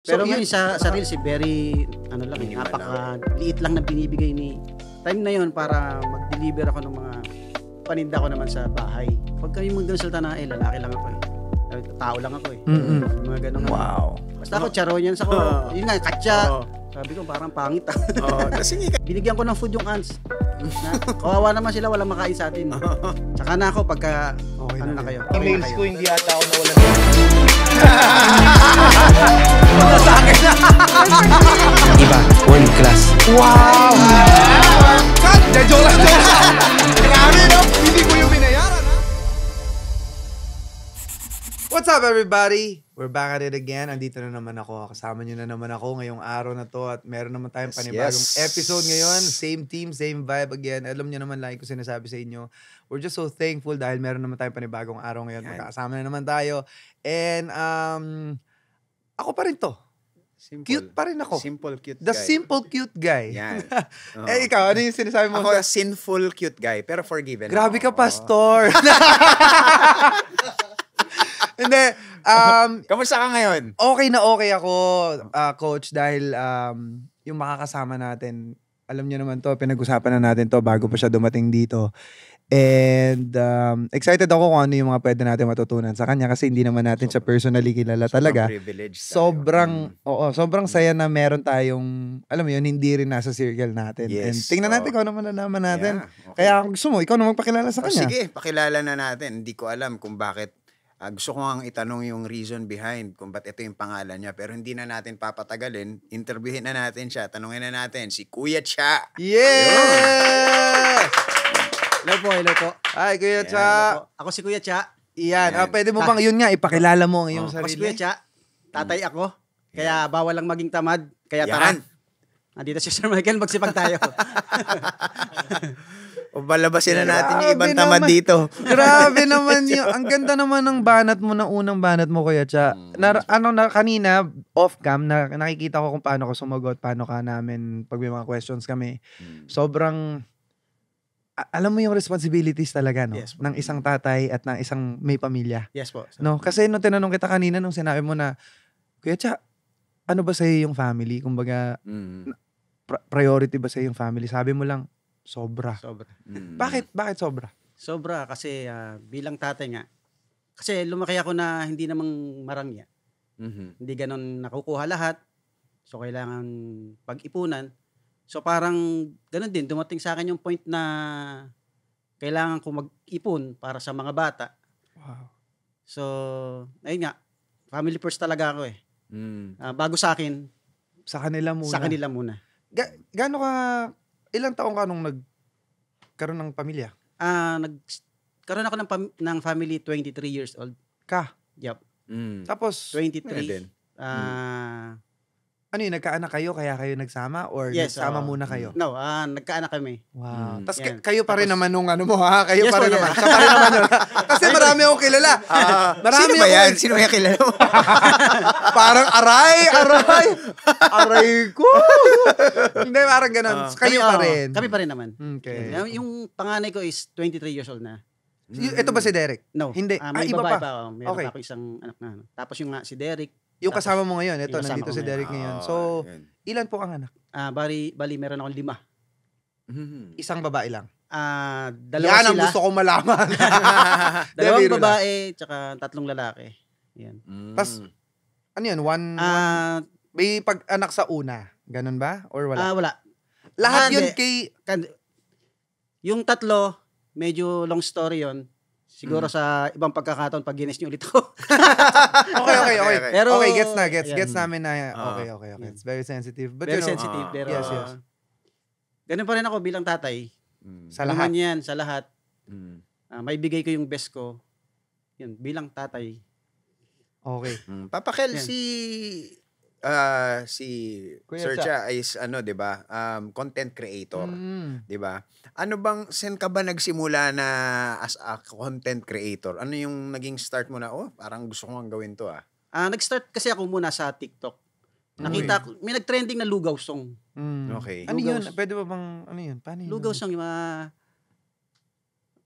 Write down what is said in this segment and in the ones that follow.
Pero ngayon sa Reels, very, ano lang, napaka-liit lang na binibigay ni time na yon para mag-deliver ako ng mga paninda ko naman sa bahay. Pag kami magsalita na, lalaki lang ako eh. Tao lang ako eh. Mga ganun. Wow. Basta ako, charonians ako. Yun nga, katsa. Sabi ko, parang pangit. Binigyan ko ng food yung ants. Kawawa naman sila, walang makain sa atin. Tsaka na ako pagka, okay ano na kayo. Emails ko, hindi ata ako nawalan. Sa akin na. Diba? World class. Wow! Cut! Joke lang. Grabe, no? Hindi ko yung binayaran, ha? What's up, everybody? We're back at it again. Andito na naman ako. Kasama nyo na naman ako ngayong araw na to. At meron naman tayong panibagong episode ngayon. Same team, same vibe again. Alam nyo naman, like ko sinasabi sa inyo, we're just so thankful dahil meron naman tayong panibagong araw ngayon. Magkakasama na naman tayo. And, ako pa rin to. Simple. Cute pa rin ako. Simple, cute The guy. simple cute guy. Yan. Eh, ikaw, ano yung sinasabi mo? Ako, sinful, cute guy, pero forgiven. Grabe ka, pastor. Hindi. Kamusta ka ngayon? Okay na okay ako, coach, dahil yung makakasama natin, alam niyo naman to, pinag-usapan na natin to bago pa siya dumating dito. And excited ako kung ano yung mga pwede natin matutunan sa kanya kasi hindi naman natin siya personally kilala talaga. Sobrang saya na meron tayong, alam mo yun, hindi rin nasa circle natin. Yes. And tingnan natin kung ano man nalaman natin. Yeah, okay. Kaya kung gusto mo, ikaw na magpakilala sa kanya. Sige, pakilala na natin. Hindi ko alam kung bakit. Gusto ko nga itanong yung reason behind kung ba't ito yung pangalan niya. Pero hindi na natin papatagalin. Interviewin na natin siya. Tanungin na natin si Kuya Cha. Yeah! Hello po. Hi, Kuya Cha. Ako si Kuya Cha. Iyan. Pwede mo bang, yun nga, ipakilala mo ang iyong Ako si sarili? Kuya Cha. Tatay ako. Kaya bawal lang maging tamad. Kaya tara. Nandito si Sir Michael, magsipag tayo. O balabasin na natin yung ibang Grabe tamad naman. dito. Grabe naman yun. Ang ganda naman ng banat mo, ng unang banat mo, Kuya Cha. Kanina, off-cam, nakikita ko kung paano ko sumagot, paano ka namin, pag may mga questions kami. Sobrang, alam mo yung responsibilities talaga, no? Yes, ng isang tatay at ng isang may pamilya. Yes po. No? Kasi nung tinanong kita kanina, nung sinabi mo na, Kuya Cha, ano ba sa'yo yung family? Kumbaga, priority ba sa'yo yung family? Sabi mo lang, sobra. Bakit sobra? Sobra kasi bilang tatay nga. Kasi lumaki ako na hindi namang marangya. Hindi ganon nakukuha lahat. So kailangan pag-ipunan. So parang ganon din. Dumating sa akin yung point na kailangan ko mag-ipon para sa mga bata. Wow. So, ayun nga. Family first talaga ako eh. Bago sa akin. Sa kanila muna. Sa kanila muna. Gaano ka, ilang taong ka nung nagkaroon ng pamilya? Nagkaroon ako ng family 23 years old. Ka? Yep. Tapos, 23. ano yun, nagkaanak kayo kaya kayo nagsama? Or Yes, nagsama muna kayo? No, nagkaanak kami. Wow. Tapos Yan. kayo pa rin naman nung ano mo, ha? Kayo Yes, pa rin po, naman. yeah. Siya pa rin naman yun. Kasi marami akong kilala. Sino ba yan? Sino ba yan kilala mo? Parang aray ko. Hindi, parang ganun. Kayo pa rin. Kami pa rin naman. Okay. Yung panganay ko is 23 years old na. Ito ba si Derek? No. Hindi. May Iba babae pa. Meron Okay. pa ako isang anak na. Tapos yung nga si Derek. Yung kasama mo ngayon, ito, Yung kasama nandito ko si Derek ngayon. So, ilan po ang anak? Bali meron akong 5. Isang babae lang. Dalawa Yan ang sila. gusto kong malaman. Dalawang Biro lang. babae, tsaka 3 lalaki. Yan. Tapos, ano yun? May pag-anak sa una. Ganun ba? Or wala? Wala. Lahat yun hindi. kay... Yung 3, medyo long story yon. Siguro sa ibang pagkakataon pag ginis niyo ulit ako. Okay. Pero, okay, gets ayan. Gets namin na, okay. It's very sensitive. But Very you know, sensitive. Pero, yes. ganun pa rin ako bilang tatay. Sa lahat. Yan, sa lahat. May bigay ko yung best ko. Yun, bilang tatay. Okay. Papakel Yan. si Kuya Sir Cha. Cha is di ba? Content creator, 'di ba? Ano bang sen ka ba nagsimula na as a content creator? Ano yung naging start mo na parang gusto ko nga gawin to Nag-start kasi ako muna sa TikTok. Nakita ko, may nag-trending na lugaw song. Okay. Ano yun? Lugaw. Pwede ba bang, ano yun? Paano yun? Lugaw song yung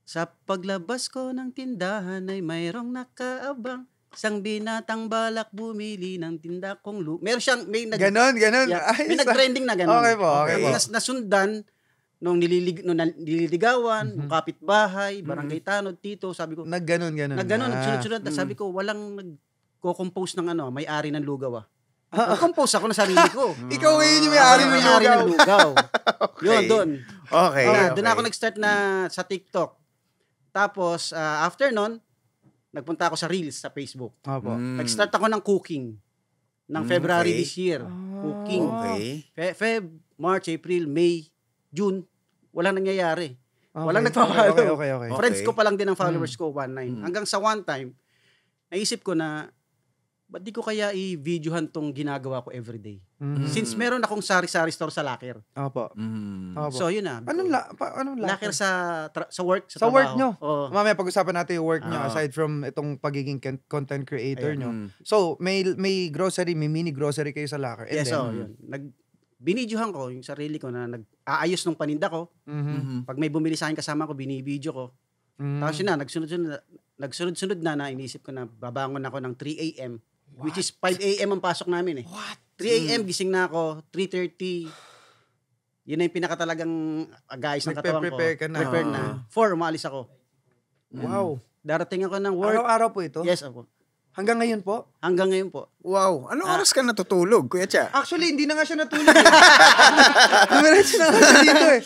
sa paglabas ko ng tindahan ay mayroong nakaabang. Isang binatang balak bumili ng tinda kong Meron siyang, Ganon. Yeah, may nag-trending na gano'n. Okay po. Nasundan, nung nililigawan, nung kapitbahay, barangay tanod, tito, sabi ko, Nagganon. nagsunod-sunod. Sabi ko, walang nagko-compose ng may-ari ng lugaw. Nag-compose ako na sarili ko. Ikaw ngayon yung may-ari ng lugaw. Yun, doon. Okay. Doon ako nag-start na sa TikTok. Tapos, after nun, nagpunta ako sa Reels sa Facebook. Opo. Nag-start ako ng cooking ng February okay. this year. Cooking. Okay. Feb, March, April, May, June, walang nangyayari. Okay. Walang nagpa-follow. Okay. Friends ko pa lang din ang followers ko, 1.9. Hanggang sa one time, naisip ko na, ba't di ko kaya i-videohan tong ginagawa ko everyday? Since meron akong sari-sari store sa Locker. Opo. So, yun na. Anong Locker sa work, sa work nyo? Oh. Mamaya pag-usapan natin yung work nyo aside from itong pagiging content creator nyo. So, may grocery, may mini grocery kayo sa Locker. And Yes, then, yun. Binidyohan ko yung sarili ko na nag-aayos ng paninda ko. Pag may bumili sa akin kasama ko, binibidyo ko. Tapos yun na, nagsunod-sunod na inisip ko na babangon ako ng 3 a.m. Which is 5 a.m. ang pasok namin eh. What? 3 a.m. gising na ako, 3:30. Yun na yung pinakatalagang guys ng katawan ko. Nagpe-prepare ka na. Prepare na. 4, umalis ako. Wow. Darating ako ng work. Araw-araw po ito? Yes, ako. Hanggang ngayon po? Hanggang ngayon po. Wow. Anong oras ka natutulog, Kuya Cha? Actually, hindi na nga siya natulog. Dumiretso na nga siya dito eh.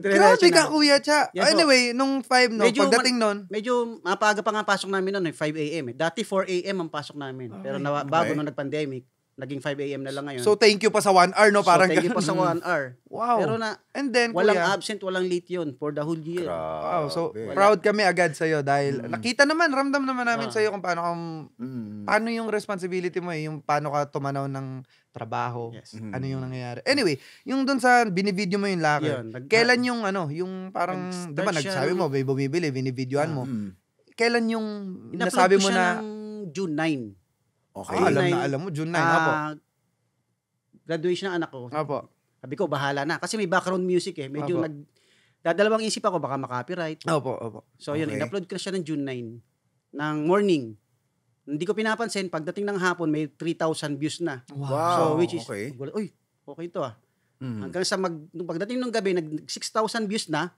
Grabe ka, Kuya Cha. Yes, Anyway, nung 5, no, pagdating nun, Medyo mapaga pa nga pasok namin noon, 5 a.m. eh. Dati 4 a.m. ang pasok namin. Pero bago nung nag-pandemic, naging 5 a.m. na lang ngayon. so thank you pa sa 1 hour, no? Parang so, thank you po sa ganun. 1 hour. Wow. Pero And then, walang Kuya, absent, walang late yun for the whole year. wow, so proud kami agad sa'yo dahil nakita naman, ramdam naman namin sa'yo kung paano yung responsibility mo yung paano ka tumanaw ng trabaho, Yes. ano yung nangyayari. Anyway, yung dun sa binibideo mo yung Locker, Yun, kailan yung yung parang, Nag-start diba siya nagsabi mo, may bumibili, binibidyoan mo. Kailan yung In-upload nasabi ko mo siya na, ng June 9. Okay. alam mo, June 9, apo. Graduation ng anak ko. Apo. Sabi ko, bahala na. Kasi may background music eh. Medyo Opo. dadalawang isip ako, baka makapiright. Opo. So yun, Okay. in-upload ko na siya ng June 9 ng morning. Hindi ko pinapansin, pagdating ng hapon, may 3,000 views na. Wow. So which is, okay. uy, okay to ah. Hanggang sa nung pagdating ng gabi, nag 6,000 views na.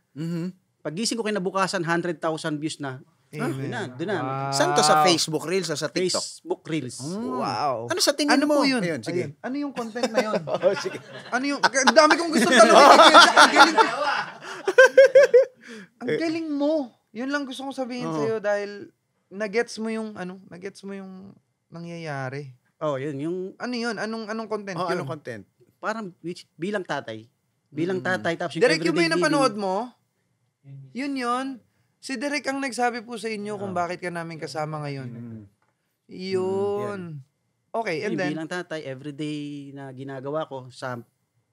Pagising ko kinabukasan, 100,000 views na. Amen. Doon na. Saan to, sa Facebook Reels o sa TikTok? Facebook Reels. Wow. Ano sa tingin Ano mo? po yun? Ayun, sige. Ayun. Ano yung content na yun? Sige. Ano yung, ang dami kong gusto tanongin. Ang galing. Ang galing mo. Yun lang gusto kong sabihin sa'yo dahil nagets mo yung nangyayari. Oh, yun. Yung Ano yun? Anong content yun? Anong content? parang bilang tatay. Bilang tatay. Tapos Derek, yung may everyday napanood living. mo? Yun. Si Derek ang nagsabi po sa inyo kung bakit ka namin kasama ngayon. Yun. Okay, and Yung then, bilang tatay, everyday na ginagawa ko sa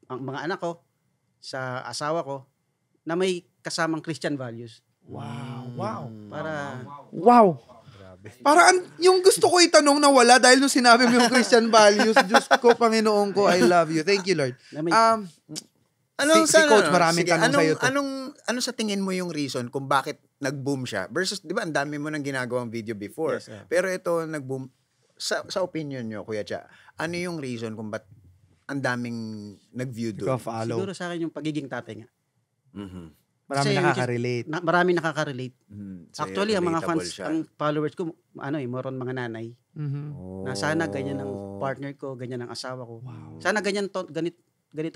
mga anak ko, sa asawa ko, na may kasamang Christian values. wow. Para, Wow. Parang yung gusto ko itanong na wala dahil nung sinabi mo yung Christian values, Diyos ko, Panginoon ko, I love you. Thank you, Lord. na may, Si Coach, maraming tanong sa'yo to. Ano sa tingin mo yung reason kung bakit nag-boom siya? Versus, di ba, ang dami mo nang ginagawang video before. Yes, Pero ito, nag-boom. Sa opinion nyo, Kuya Cha, ano yung reason kung ba't ang daming nag-view doon? Follow. siguro sa akin yung pagiging tatay nga. Marami Kasi nakaka-relate. Marami nakaka-relate. So, Actually, ang mga relatable fans, siya. ang followers ko, more on mga nanay. Oh. Na sana ganyan ang partner ko, ganyan ang asawa ko. Sana ganito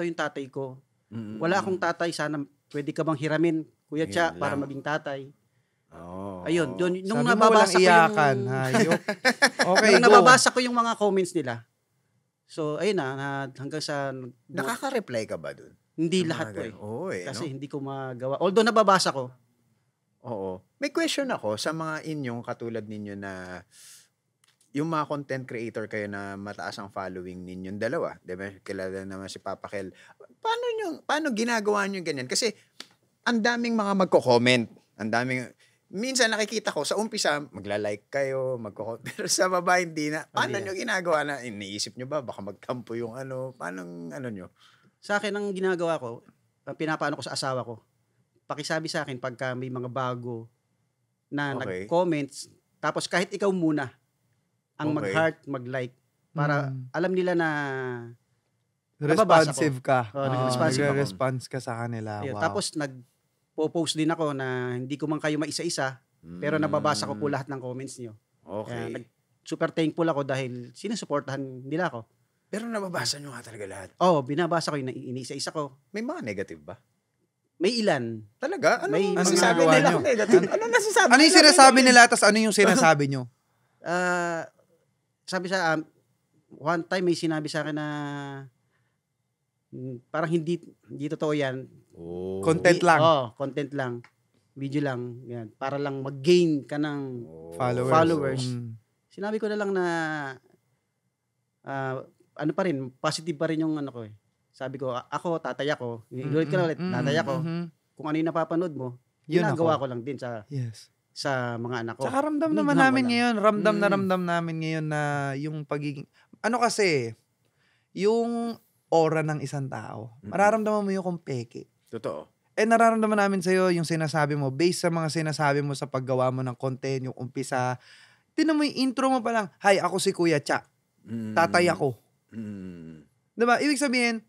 yung tatay ko. Wala akong tatay, sana pwede ka bang hiramin, Kuya Yun Cha, lang. para maging tatay. Oh. Ayun, doon nung Sabi mo nababasa walang ko iyakan, yung hayop. Okay, nung go. nababasa ko yung mga comments nila. So, ayun na hanggang sa Nakaka-reply ka ba doon? hindi Sa mga lahat po eh. ganun? Oo eh. Kasi no? hindi ko magawa. Although nababasa ko, Oo. May question ako sa mga inyong katulad ninyo na yung mga content creator kayo na mataas ang following ninyong dalawa. Diba? Kilala naman si Papa Kel. Paano ginagawa nyo ganyan? Kasi ang daming mga magko-comment. Minsan nakikita ko, sa umpisa, magla-like kayo, magko-comment. Pero sa baba, hindi na. Paano nyo ginagawa na? Iniisip nyo ba? Baka magtampo yung paano nyo? sa akin ang ginagawa ko, ang pinapaano ko sa asawa ko, pakisabi sa akin pagka may mga bago na Okay. nag-comments, tapos kahit ikaw muna, ang mag-heart, mag-like. Para alam nila na responsive ka. Nagre-response ka sa kanila. Ayun, Wow. Tapos nag-post din ako na hindi ko man kayo maisa-isa, pero nababasa ko po lahat ng comments niyo. Okay. Super thankful ako dahil sinusuportahan nila ako. Pero nababasa nyo nga talaga lahat. Binabasa ko, iniisa-isa ko. May mga negative ba? May ilan. Talaga? Ano May nasasabi ginagawa nila nyo? kung negative? Ano nasasabi Ano yung sinasabi nila, tapos ano yung sinasabi nyo? Sabi sa one time may sinabi sa akin na parang hindi totoo yan. Content lang. Content lang. Video lang. Yan. Para lang mag-gain ka ng Followers. Sinabi ko na lang na ano pa rin, positive pa rin yung ano ko eh. Sabi ko, ako, tatay ako. Ulit ka na ulit, tatay ako. Kung ano yung napapanood mo, ginagawa ko lang din sa mga anak ko. Tsaka ramdam naman namin ngayon. Ramdam namin ngayon na yung pagiging... Ano kasi, yung aura ng isang tao, mararamdaman mo yung kung peke. Totoo. Nararamdaman namin sa'yo yung sinasabi mo, based sa mga sinasabi mo sa paggawa mo ng content, yung umpisa. Tinan mo yung intro mo pa lang, hi, ako si Kuya Cha. Tatay ako. Diba? Ibig sabihin,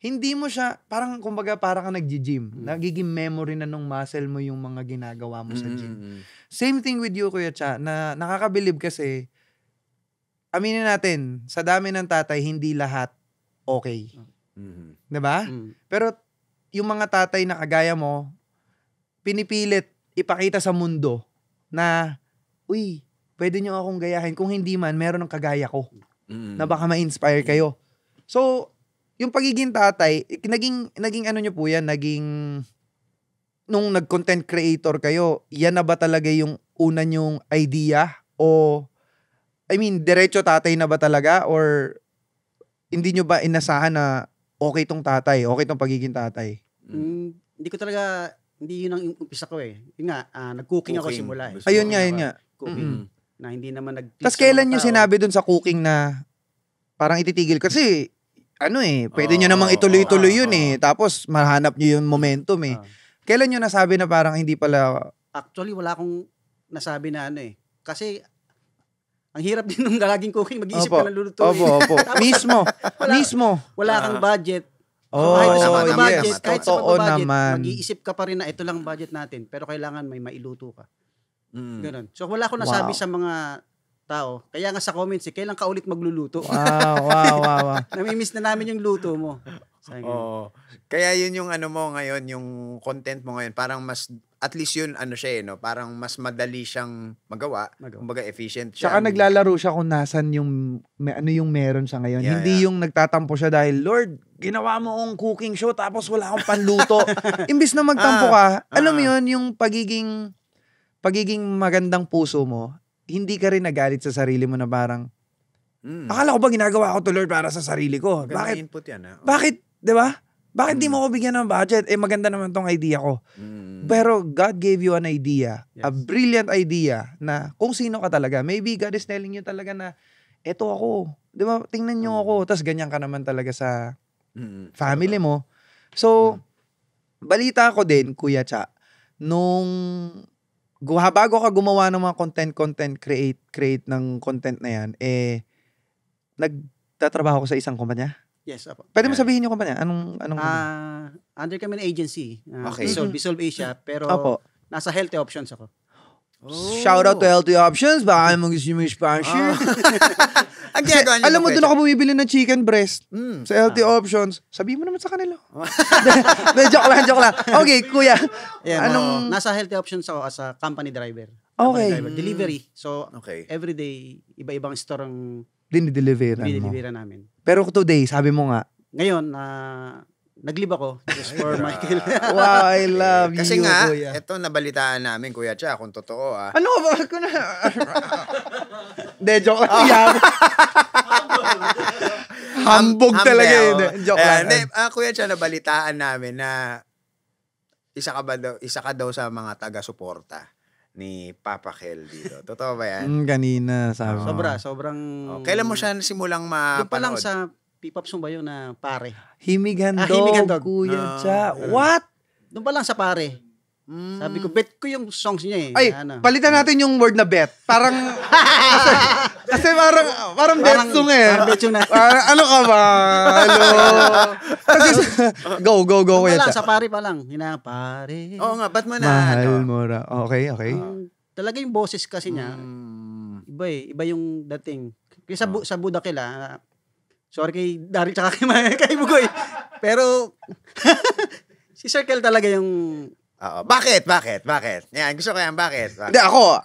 hindi mo siya, parang kumbaga parang ka nag-gym. Nagiging memory na nung muscle mo yung mga ginagawa mo sa gym. Same thing with you, Kuya Cha, na nakakabilib kasi, aminin natin, sa dami ng tatay, hindi lahat okay. Diba? Pero yung mga tatay na kagaya mo, pinipilit ipakita sa mundo na, uy, pwede nyo akong gayahin. Kung hindi man, meron ng kagaya ko na baka ma-inspire kayo. So, yung pagiging tatay, naging ano nyo po yan, nung nag-content creator kayo, yan na ba talaga yung una nyong idea? O, I mean, diretso tatay na ba talaga? Or, hindi nyo ba inasahan na okay tong tatay, okay tong pagiging tatay? Hindi ko talaga, hindi yun ang umpisa ko eh. Yun nga, nag-cooking ako simula eh. Ayun nga. Cooking. Na hindi naman Tapos kailan nyo sinabi dun sa cooking na parang ititigil? Kasi, pwede nyo namang ituloy-tuloy yun eh. Tapos, mahanap nyo yung momentum eh. Kailan nyo nasabi na parang hindi pala... Actually, wala akong nasabi na Kasi, ang hirap din nung laging cooking, mag-iisip ka ng lulutuin. Opo. Mismo. Wala kang budget. Kahit sa yes. budget, Totoo naman. mag-iisip ka pa rin na ito lang budget natin, pero kailangan may mailuto ka. Ganun. So wala akong nasabi sa mga tao. Kaya nga sa comments, kailan ka ulit magluluto? Wow. Namimiss na namin yung luto mo. Kaya yun yung ano mo ngayon, yung content mo ngayon, parang mas, at least yun, parang mas madali siyang magawa. Kumbaga efficient siya. Tsaka naglalaro siya kung nasan yung, yung meron siya ngayon. Hindi yung nagtatampo siya dahil, Lord, ginawa mo akong cooking show tapos wala akong panluto. Imbis na magtampo ka, alam mo yun, yung pagiging magandang puso mo, hindi ka rin nagalit sa sarili mo na parang, akala ko ba ginagawa ko to, Lord, para sa sarili ko? Bakit? Input yan, Bakit, di ba? Bakit di mo ko bigyan ng budget? Maganda naman tong idea ko. Pero God gave you an idea, a brilliant idea na kung sino ka talaga. Maybe God is telling you talaga na, eto ako. Di ba? Tingnan nyo ako. Tapos ganyan ka naman talaga sa family mo. So, balita ko din, Kuya Cha, bago ka gumawa ng mga content, create ng content na yan, nagtatrabaho ko sa isang kumpanya? Yes, apo. Pwede mo sabihin yung kumpanya? Anong kumpanya? Under kami ng agency. Okay. Bisolve Asia, pero nasa Healthy Options ako. Shout out to Healthy Options. Baka mo gusto yung sponsor. Ang ginagawa niyo. Alam mo, doon ako bumibili ng chicken breast sa Healthy Options. Sabihin mo naman sa kanila. Joke lang. Okay, Kuya. Nasa Healthy Options ako as a company driver. Okay. Delivery. So, everyday, iba-ibang store ang dinideliveran namin. Pero today, sabi mo nga. Ngayon, nag-leave ako just for Michael. Wow, I love Kasi you, nga, Kuya. ito nabalitaan namin, Kuya Cha, kung totoo Ano ba? Joke lang. Hambog talaga yun. Joke lang. Kuya Cha, nabalitaan namin na isa ka daw sa mga taga-suporta ni Papa Kel dito. Totoo ba yan? Kanina, sabi mo. Sobrang... Kailan mo siya simulang mapanood? Doon pa lang sa P-Pop Sumbayo na pare. Himig Handog, Kuya Cha. What? Doon pa lang sa pare. Sabi ko, bet ko yung songs niya eh. Ay, palitan natin yung word na bet. Parang, Kasi parang betsong eh. Parang betsong na. Ano ka ba? Hello. Kasi, go, Wala, kuya. sa pare pa lang. Pare. Oo nga, ba't mo na, Mahal mo ra. Okay. Talaga yung boses kasi niya, iba eh. Iba yung dating. Kasi sa Budakil sorry kay Daryl tsaka kay Bugoy. Pero, si Circle talaga yung... Oo. Bakit? Yan, gusto ko yan, bakit? Hindi, ako.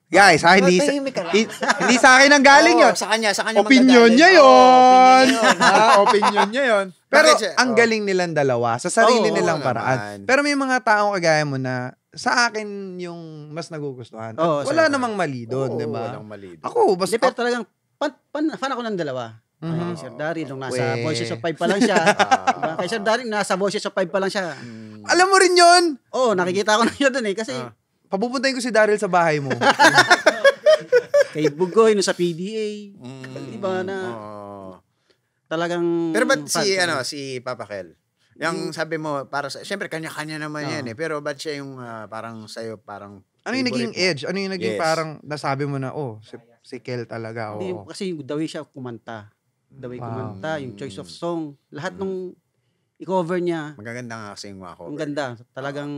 Guys, hindi sa akin ang galing yun. Sa kanya Opinion niya yun. Opinion niya yun. Pero Bakit siya? ang galing nilang dalawa sa sarili nilang oo paraan. naman. Pero may mga taong kagaya mo na sa akin yung mas nagugustuhan. At Oo, wala sa'yo. namang mali doon, Oo, di ba? walang mali doon. Ako, basta Hindi, pero talagang fan ako ng dalawa. Kay Sir Daryl, nung nasa Weh. Voices of 5 pa lang siya. Diba? Kay Sir Daryl, nasa Voices of 5 pa lang siya. alam mo rin yun. Oo, nakikita ko na yun doon eh. Kasi Papupuntahin ko si Daryl sa bahay mo. kay Bugoy, no, sa PDA. Diba na talagang... Pero ba't fan si, talaga. si Papa Kel? Yung sabi mo, para sa, syempre kanya-kanya naman yan eh. Pero ba't siya yung parang sa'yo, parang... Ano yung naging favorite mo? edge? Ano yung naging Yes. parang nasabi mo na, si Kel talaga. Hindi, Oo. kasi the way siya kumanta. The way Wow. kumanta, yung choice of song. Lahat nung i-cover niya, Magaganda nga kasi yung mga cover. ang ganda. Talagang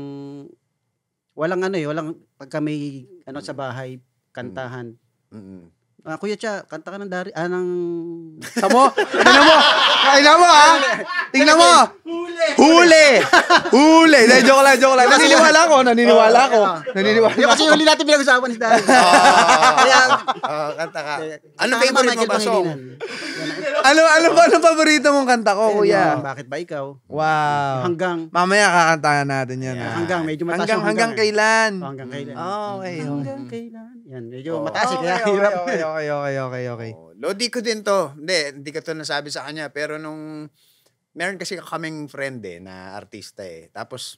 walang walang pagka may sa bahay, kantahan. Mm-mm. Kuya Cha, kanta ka ng ng... Tamo? Tingnan mo ha? Tingnan mo! Huli! Dahil joke lang. Naniniwala ko. Yung kasi huli natin pinag-usapan si Daryl. Kaya, kanta ka. Ano favorite mo ba song? Ano paborito mong kanta ko, kuya? Bakit ba ikaw? Wow. Hanggang, Mamaya kakantahan natin yan. Yeah. ha? hanggang, medyo mataas yung Hanggang kailan? Hanggang kailan. Okay. Hanggang kailan. Yan, medyo Oh. mataas kaya hirap. Okay. Oh, Lodi ko din to. Hindi ko to nasabi sa kanya. Pero meron kasi kaming friend na artista eh. Tapos,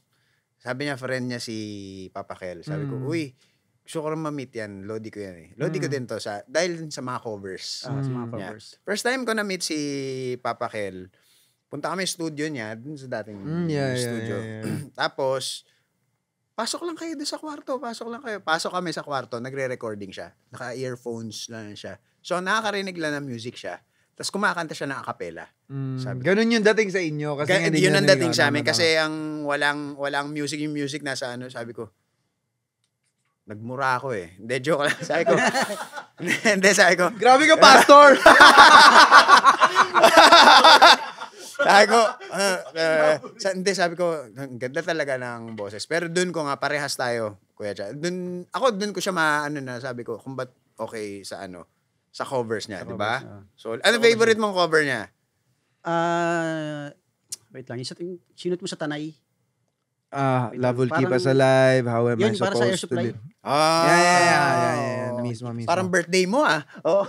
sabi niya, friend niya si Papa Kel. Sabi ko, uy, gusto ko rin ma-meet yan. Lodi ko yan eh. Lodi ko din to dahil sa mga covers. Sa mga Yeah. covers. First time ko na-meet si Papa Kel, punta kami studio niya, dun sa dating studio. Yeah. Tapos, pasok lang kayo doon sa kwarto. Pasok kami sa kwarto, nagre-recording siya. Naka-earphones lang siya. So, nakakarinig lang ng music siya. Tapos kumakanta siya ng acapella. Sabi ko. Ganun yung dating sa inyo. Kasi hindi Yun ang ganun dating yung sa amin. tama. Kasi ang walang music, yung music nasa sabi ko, nagmura ako eh. Hindi, joke lang. Sabi ko, sabi ko, Grabe ka, pastor! sabi ko, ang ganda talaga ng boses. Pero dun ko nga, parehas tayo, Kuya Cha. Dun ko siya sabi ko, kung ba't okay sa sa covers niya, di ba? So, ano favorite mong cover niya? Wait lang, yung sinut mo sa Tanay. Love will keep Parang- us alive. How am I Yun, para sa Air supposed to Supply. live? Yeah. Mismo. Parang birthday mo Oh.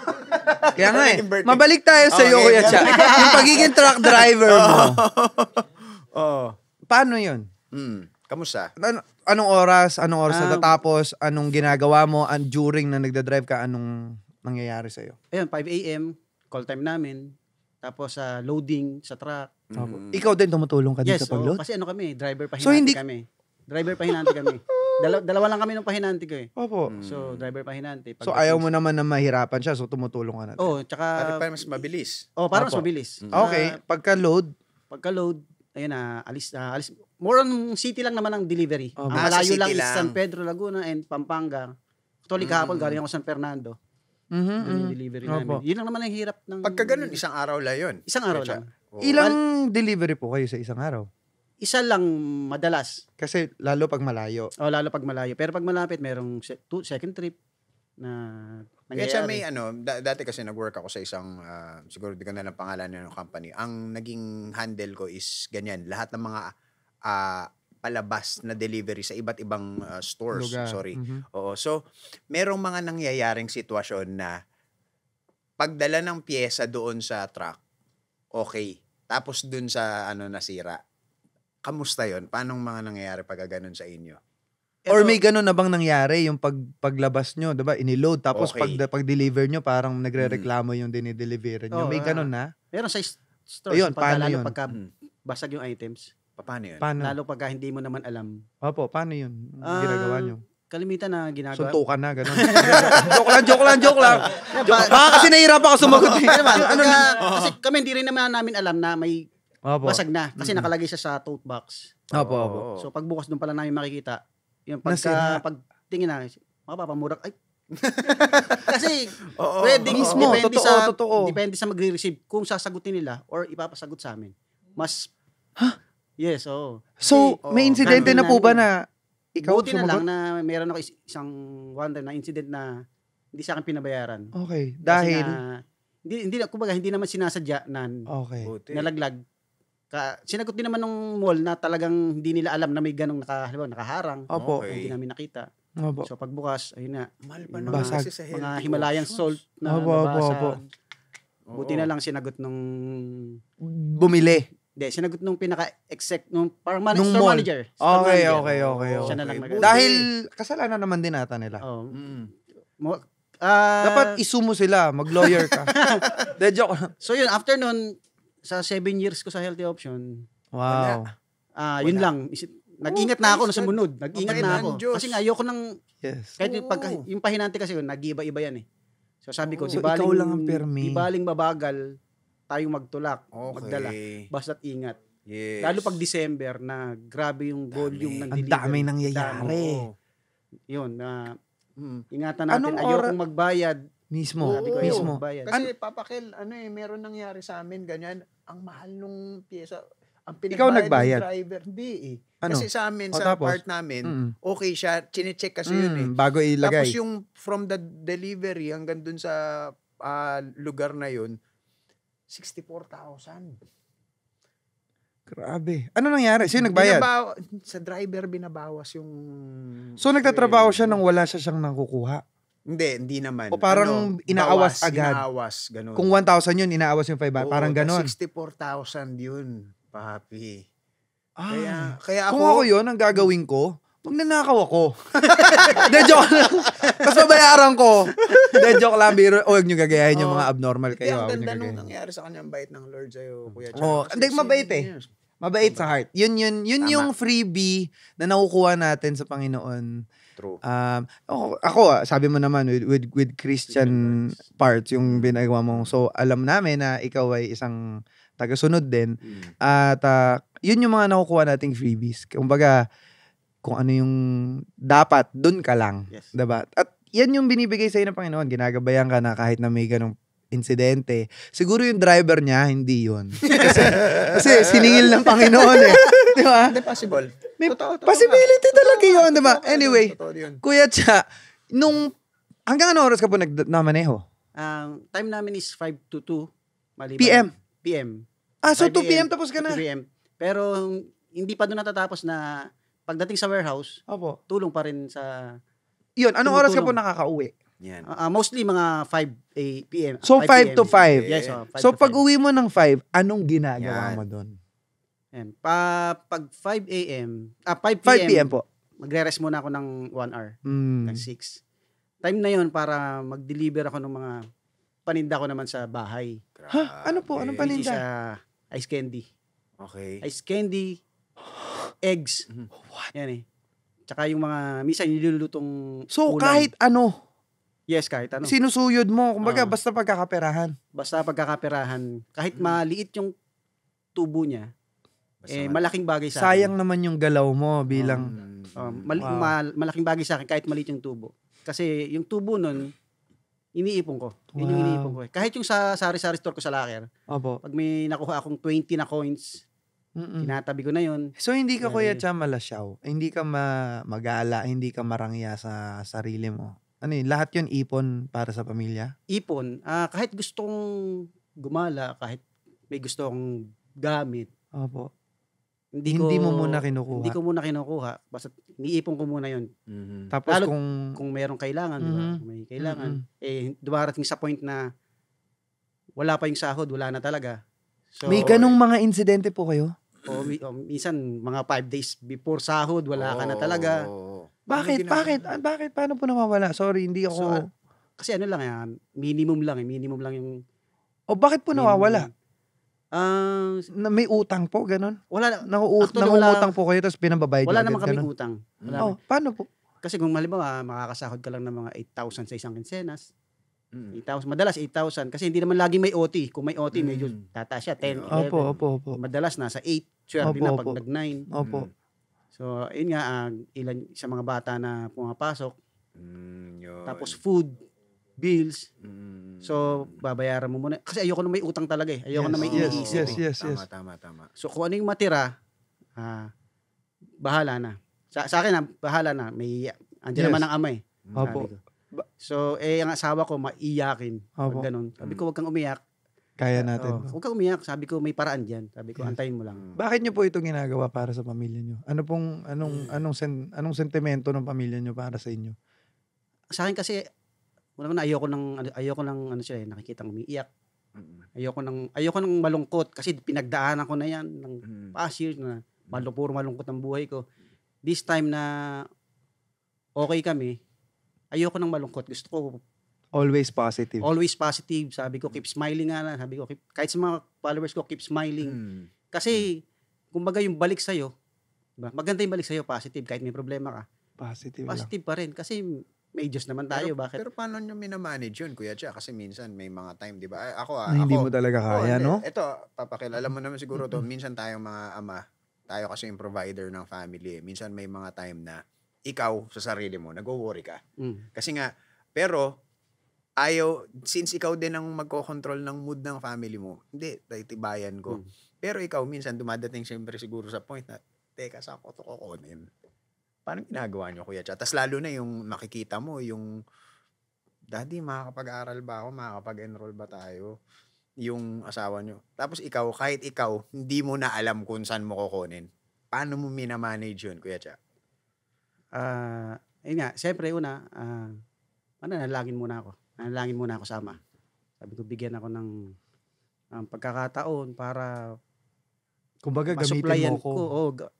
Kaya nga Naging birthday. mabalik tayo sa iyo, Okay. Kuya Cha. Yung pagiging truck driver mo. Oh. Paano yun? Kamusta? Anong oras natatapos? Anong ginagawa mo? During na nagdadrive ka, anong nangyayari sa iyo? Ayun, 5 a.m., call time namin. Tapos loading sa truck. Ikaw din tumutulong ka din Yes, sa pag-load? kasi kami, driver pahinanti So, hindi- kami. Driver pahinanti kami. Dalawa lang kami nung pahinanti ko eh. Opo. So, driver pahinanti. So ayaw mo naman na mahirapan siya, so tumutulong ka na. Oo, tsaka... Pati pa mas mabilis. parang mas Opo. mabilis. Okay, pagka-load, Pagka-load, ayun alis. More on city lang naman ang delivery. Oh, Ang sa malayo lang city is lang. San Pedro, Laguna and Pampanga. Actually, kahapon galing ako San Fernando. Yun yung delivery namin. Yun lang naman ang hirap ng... Pagka ganun, isang araw lang yun. Isang araw lang. ilang delivery po kayo sa isang araw? Isa lang madalas. Kasi lalo pag malayo. Lalo pag malayo. Pero pag malapit, merong second trip na Kaya siya nangyayari. may dati kasi nag-work ako sa isang, siguro di ko na lang pangalan ng company. Ang naging handle ko is ganyan. Lahat ng mga palabas na delivery sa iba't ibang stores. Lugar. Sorry. Oo. So, merong mga nangyayaring sitwasyon na pagdala ng pyesa doon sa truck, okay. Tapos doon sa nasira. Kamusta yon? Paano mga nangyayari pag ganun sa inyo? Or may ganun na bang nangyari yung paglabas nyo, 'di ba? Iniload tapos Okay. pag-deliver nyo parang nagrereklamo yung dinideliver nyo. May ganun na? Meron sa stores. Ayun, pagka, paano lalo yun? pagka basag yung items. Paano yun? Paano? Lalo pagka hindi mo naman alam. Opo, paano yun? Ah, Ginagawa nyo? kalimitan na ginagawa. Suntukan na, gano'n. Joke lang. Kasi nahihirap ako sumagot. Kasi kami hindi rin naman namin alam na may basag na. Kasi nakalagay siya sa tote box. Opo. So pagbukas doon pala namin makikita. Yung Nasira. pagtingin na, mapapamurag. Ay! Kasi pwedeng mismo, totoo. depende sa magre-receive kung sasagutin nila or ipapasagot sa amin. Mas Yes, oo. So, may insidente na po ba na ikaw Buti na lang sumagot? na meron ako isang one time na incident na hindi sa akin pinabayaran. Okay. Kasi Dahil? nga, kumbaga, hindi naman sinasadya na Okay. nalaglag. Sinagot din naman ng mall na talagang hindi nila alam na may ganong nakaharang. Opo. Hindi namin nakita. Opo. So pagbukas, ayun na. Mahal pa Yung naman basag. kasi sa mga healthy Himalayan options. salt na Opo. nabasag. Buti na lang sinagot nung Bumili. Hindi, sinagot nung pinaka-exec, nung parang Nung store mall. manager. Okay. Siya na lang Okay. nag- Dahil kasalanan naman din ata nila. Oh. Mm. Dapat isumo sila, mag-lawyer ka. De, joke lang. So yun, after nun, sa 7 years ko sa Healthy Option, Wow. yun lang. Nag-ingat na ako nung sumunod. Nag-ingat na Mabait ako. ng Diyos. Kasi nga, ayoko nang, Yes. kahit yung pahinante kasi yun, nag-iba-iba yan eh. So sabi ko, So, ikaw lang ang permi. di baling mabagal, tayong magtulak, Okay. magdala. Basta't ingat. Yes. Lalo pag December na grabe yung volume ng Ang delivery. daming nangyayari. Oo. Yun, na Mm. ingatan natin. Anong Ayokong magbayad. Mismo. Sabi ko, Mismo. ayokong magbayad. Kasi Papakel, meron nangyari sa amin, ganyan. Ang mahal nung pyesa. Ang Ikaw pinagbayad nagbayad? ng driver. Hindi eh. Ano? Kasi sa amin, O, sa tapos? part namin, okay siya. Chinecheck kasi yun eh. Bago ilagay. Tapos yung from the delivery hanggang dun sa lugar na yun, 64,000. Grabe. Ano nangyari? Sino nagbayad? Sa driver binabawas yung... So nagtatrabaho siya nang wala siya siyang nakukuha. Hindi naman. O parang inaawas agad. Inaawas, ganun. Kung 1,000 yun, inaawas yung 500. Parang ganon. 64,000 yun, papi. Ah. Kaya Kung ako yun, ang gagawin ko, magnanakaw ako. De, joke lang. Tapos babayaran ko. De, joke lang. Huwag nyo gagayahin yung mga abnormal Kaya kayo. ang Huwag nyo ganda nung gagayahin. nangyari sa kanya, ang bait ng Lord sa'yo, Kuya Oh, hindi, mabait eh. Mabait sa heart. Yun Tama. yung freebie na nakukuha natin sa Panginoon. True. Ako, sabi mo naman with Christian parts yung binagawa mo. So alam namin na ikaw ay isang tagasunod din. At yun yung mga nakukuha nating freebies. Kumbaga, kung ano yung dapat, dun ka lang. Yes. Diba? At yan yung binibigay sa'yo ng Panginoon. Ginagabayan ka na kahit na may ganong insidente. Siguro yung driver niya, hindi yun. Kasi siningil ng Panginoon eh. Di ba? Hindi possible. May Totoo possibility nga. talaga yun, Totoo di ba? nga. Anyway, Totoo yun. Kuya Cha, hanggang ano oras ka po namaneho? Time namin is 5 to 2. Maliban. PM? PM. So 5 2 p.m. tapos ka na? 2 PM. Pero hindi pa doon natatapos na pagdating sa warehouse, Opo. tulong pa rin sa Yun, anong oras ka po Tumutulong. nakakauwi? Yan. mostly mga 5 PM. So 5 to 5. Yes, 5 So to 5. pag uwi mo ng 5, anong ginagawa Yan. mo doon? Ayan. Pag 5 AM, 5 5 p.m. po. magre-rest muna ako ng 1 hour, Mm. ng 6. Time na yon para mag-deliver ako ng mga paninda ko naman sa bahay. Ha? Ano po? Anong Hindi paninda? sa ice candy. Okay. Ice candy, eggs. What? Yan eh. Tsaka yung mga, minsan nilulutong So ulam. kahit ano, Yes, kahit ano. sinusuyod mo. Kumbaga, Ah. basta pagkakaperahan. Basta pagkakaperahan, kahit maliit yung tubo niya, malaking bagay sa akin. Sayang naman yung galaw mo bilang... Wow. Malaking bagay sa akin kahit maliit yung tubo. Kasi yung tubo nun, iniipon ko. Yun yung Wow. iniipon ko. Kahit yung sa sari-sari store ko sa locker, Opo. pag may nakuha akong 20 na coins, tinatabi ko na yun. So hindi ka Kuya Very- Cha malasyaw, hindi ka magala, hindi ka marangya sa sarili mo. Ano yun, lahat yun ipon para sa pamilya? Ipon, kahit gustong gumala, kahit may gusto akong gamit, Opo. hindi mo muna kinukuha. Hindi ko muna kinukuha. Basta niipon ko muna yun. Tapos Lalo kung... Kung merong kailangan, di ba? Mhm. Kung may kailangan. Dumarating sa point na wala pa yung sahod, wala na talaga. So, may ganong mga insidente po kayo? minsan, mga 5 days before sahod, wala ka na talaga. Bakit? Bakit? Paano po nawawala? Sorry, hindi ako... So, kasi ano lang yan, minimum lang yung... o bakit po nawawala? minimum. May utang po, ganon? Wala, actually, Nangungutang po kayo tapos pinababayad wala nyo naman agad, kaming ganon? utang. Wala Oh, paano po? Kasi kung halimbawa, makakasahod ka lang ng mga 8,000 sa isang kinsenas, Mm. 8,000, madalas 8,000 kasi hindi naman laging may OT. Kung may OT, medyo tataas siya, 10, 11. Opo. Madalas nasa 8, swerte na pag Opo. nag-9. Opo. So, yun nga, ilan sa mga bata na pumapasok. Yun. Tapos food, bills. Mm. So, babayaran mo muna. Kasi ayoko na may utang talaga eh. Ayoko na may iniisip. Yes. Tama. So, kung ano yung matira, bahala na. Sa akin, bahala na. Andiyan naman ang ama eh. Opo. Sabi ko. So, ang asawa ko, maiyakin. Opo. Pag ganun. Sabi ko, wag kang umiyak. Kaya natin. Huwag kang umiyak. Sabi ko, may paraan dyan. Sabi ko, antayin mo lang. Bakit niyo po ito ginagawa para sa pamilya niyo? Anong sentimento ng pamilya niyo para sa inyo? Sa akin kasi, una ayoko ng nakikitang umiiyak. Ayoko ng malungkot kasi pinagdaanan ko na yan ng past years na puro malungkot ang buhay ko. This time na okay kami, ayoko ng malungkot. Gusto ko Always positive. always positive. Sabi ko, keep smiling nga lang. Sabi ko, kahit sa mga followers ko, keep smiling. Kasi, kumbaga yung balik sa'yo, diba? Maganda yung balik sa'yo, positive. Kahit may problema ka, Positive lang. positive pa rin. Kasi may Diyos naman tayo. Bakit? Pero paano nyo minamanage yun, Kuya Cha? Kasi minsan may mga time, di ba? Ako, Hindi mo talaga kaya, hindi. no? Ito, papakil. Alam mo naman siguro to, minsan tayong mga ama, tayo kasi yung provider ng family. Minsan may mga time na ikaw sa sarili mo, nag-worry ka. Kasi nga, pero, since ikaw din ang magko-control ng mood ng family mo, hindi, tibayan ko. Pero ikaw, minsan dumadating siyempre siguro sa point na, teka, saan ko ito kukunin? Paano ginagawa nyo, Kuya Cha? Tapos lalo na yung makikita mo, yung, Daddy, makakapag-aral ba ako? Makakapag-enroll ba tayo? Yung asawa nyo. Tapos ikaw, kahit ikaw, hindi mo na alam kung saan mo kukunin. Paano mo minamanage yun, Kuya Cha? Yun nga, siyempre una, nanalangin muna ako. Nanalangin muna ako sama. Sabi ko, bigyan ako ng pagkakataon para Kumbaga, gamitin masuplayan mo ko.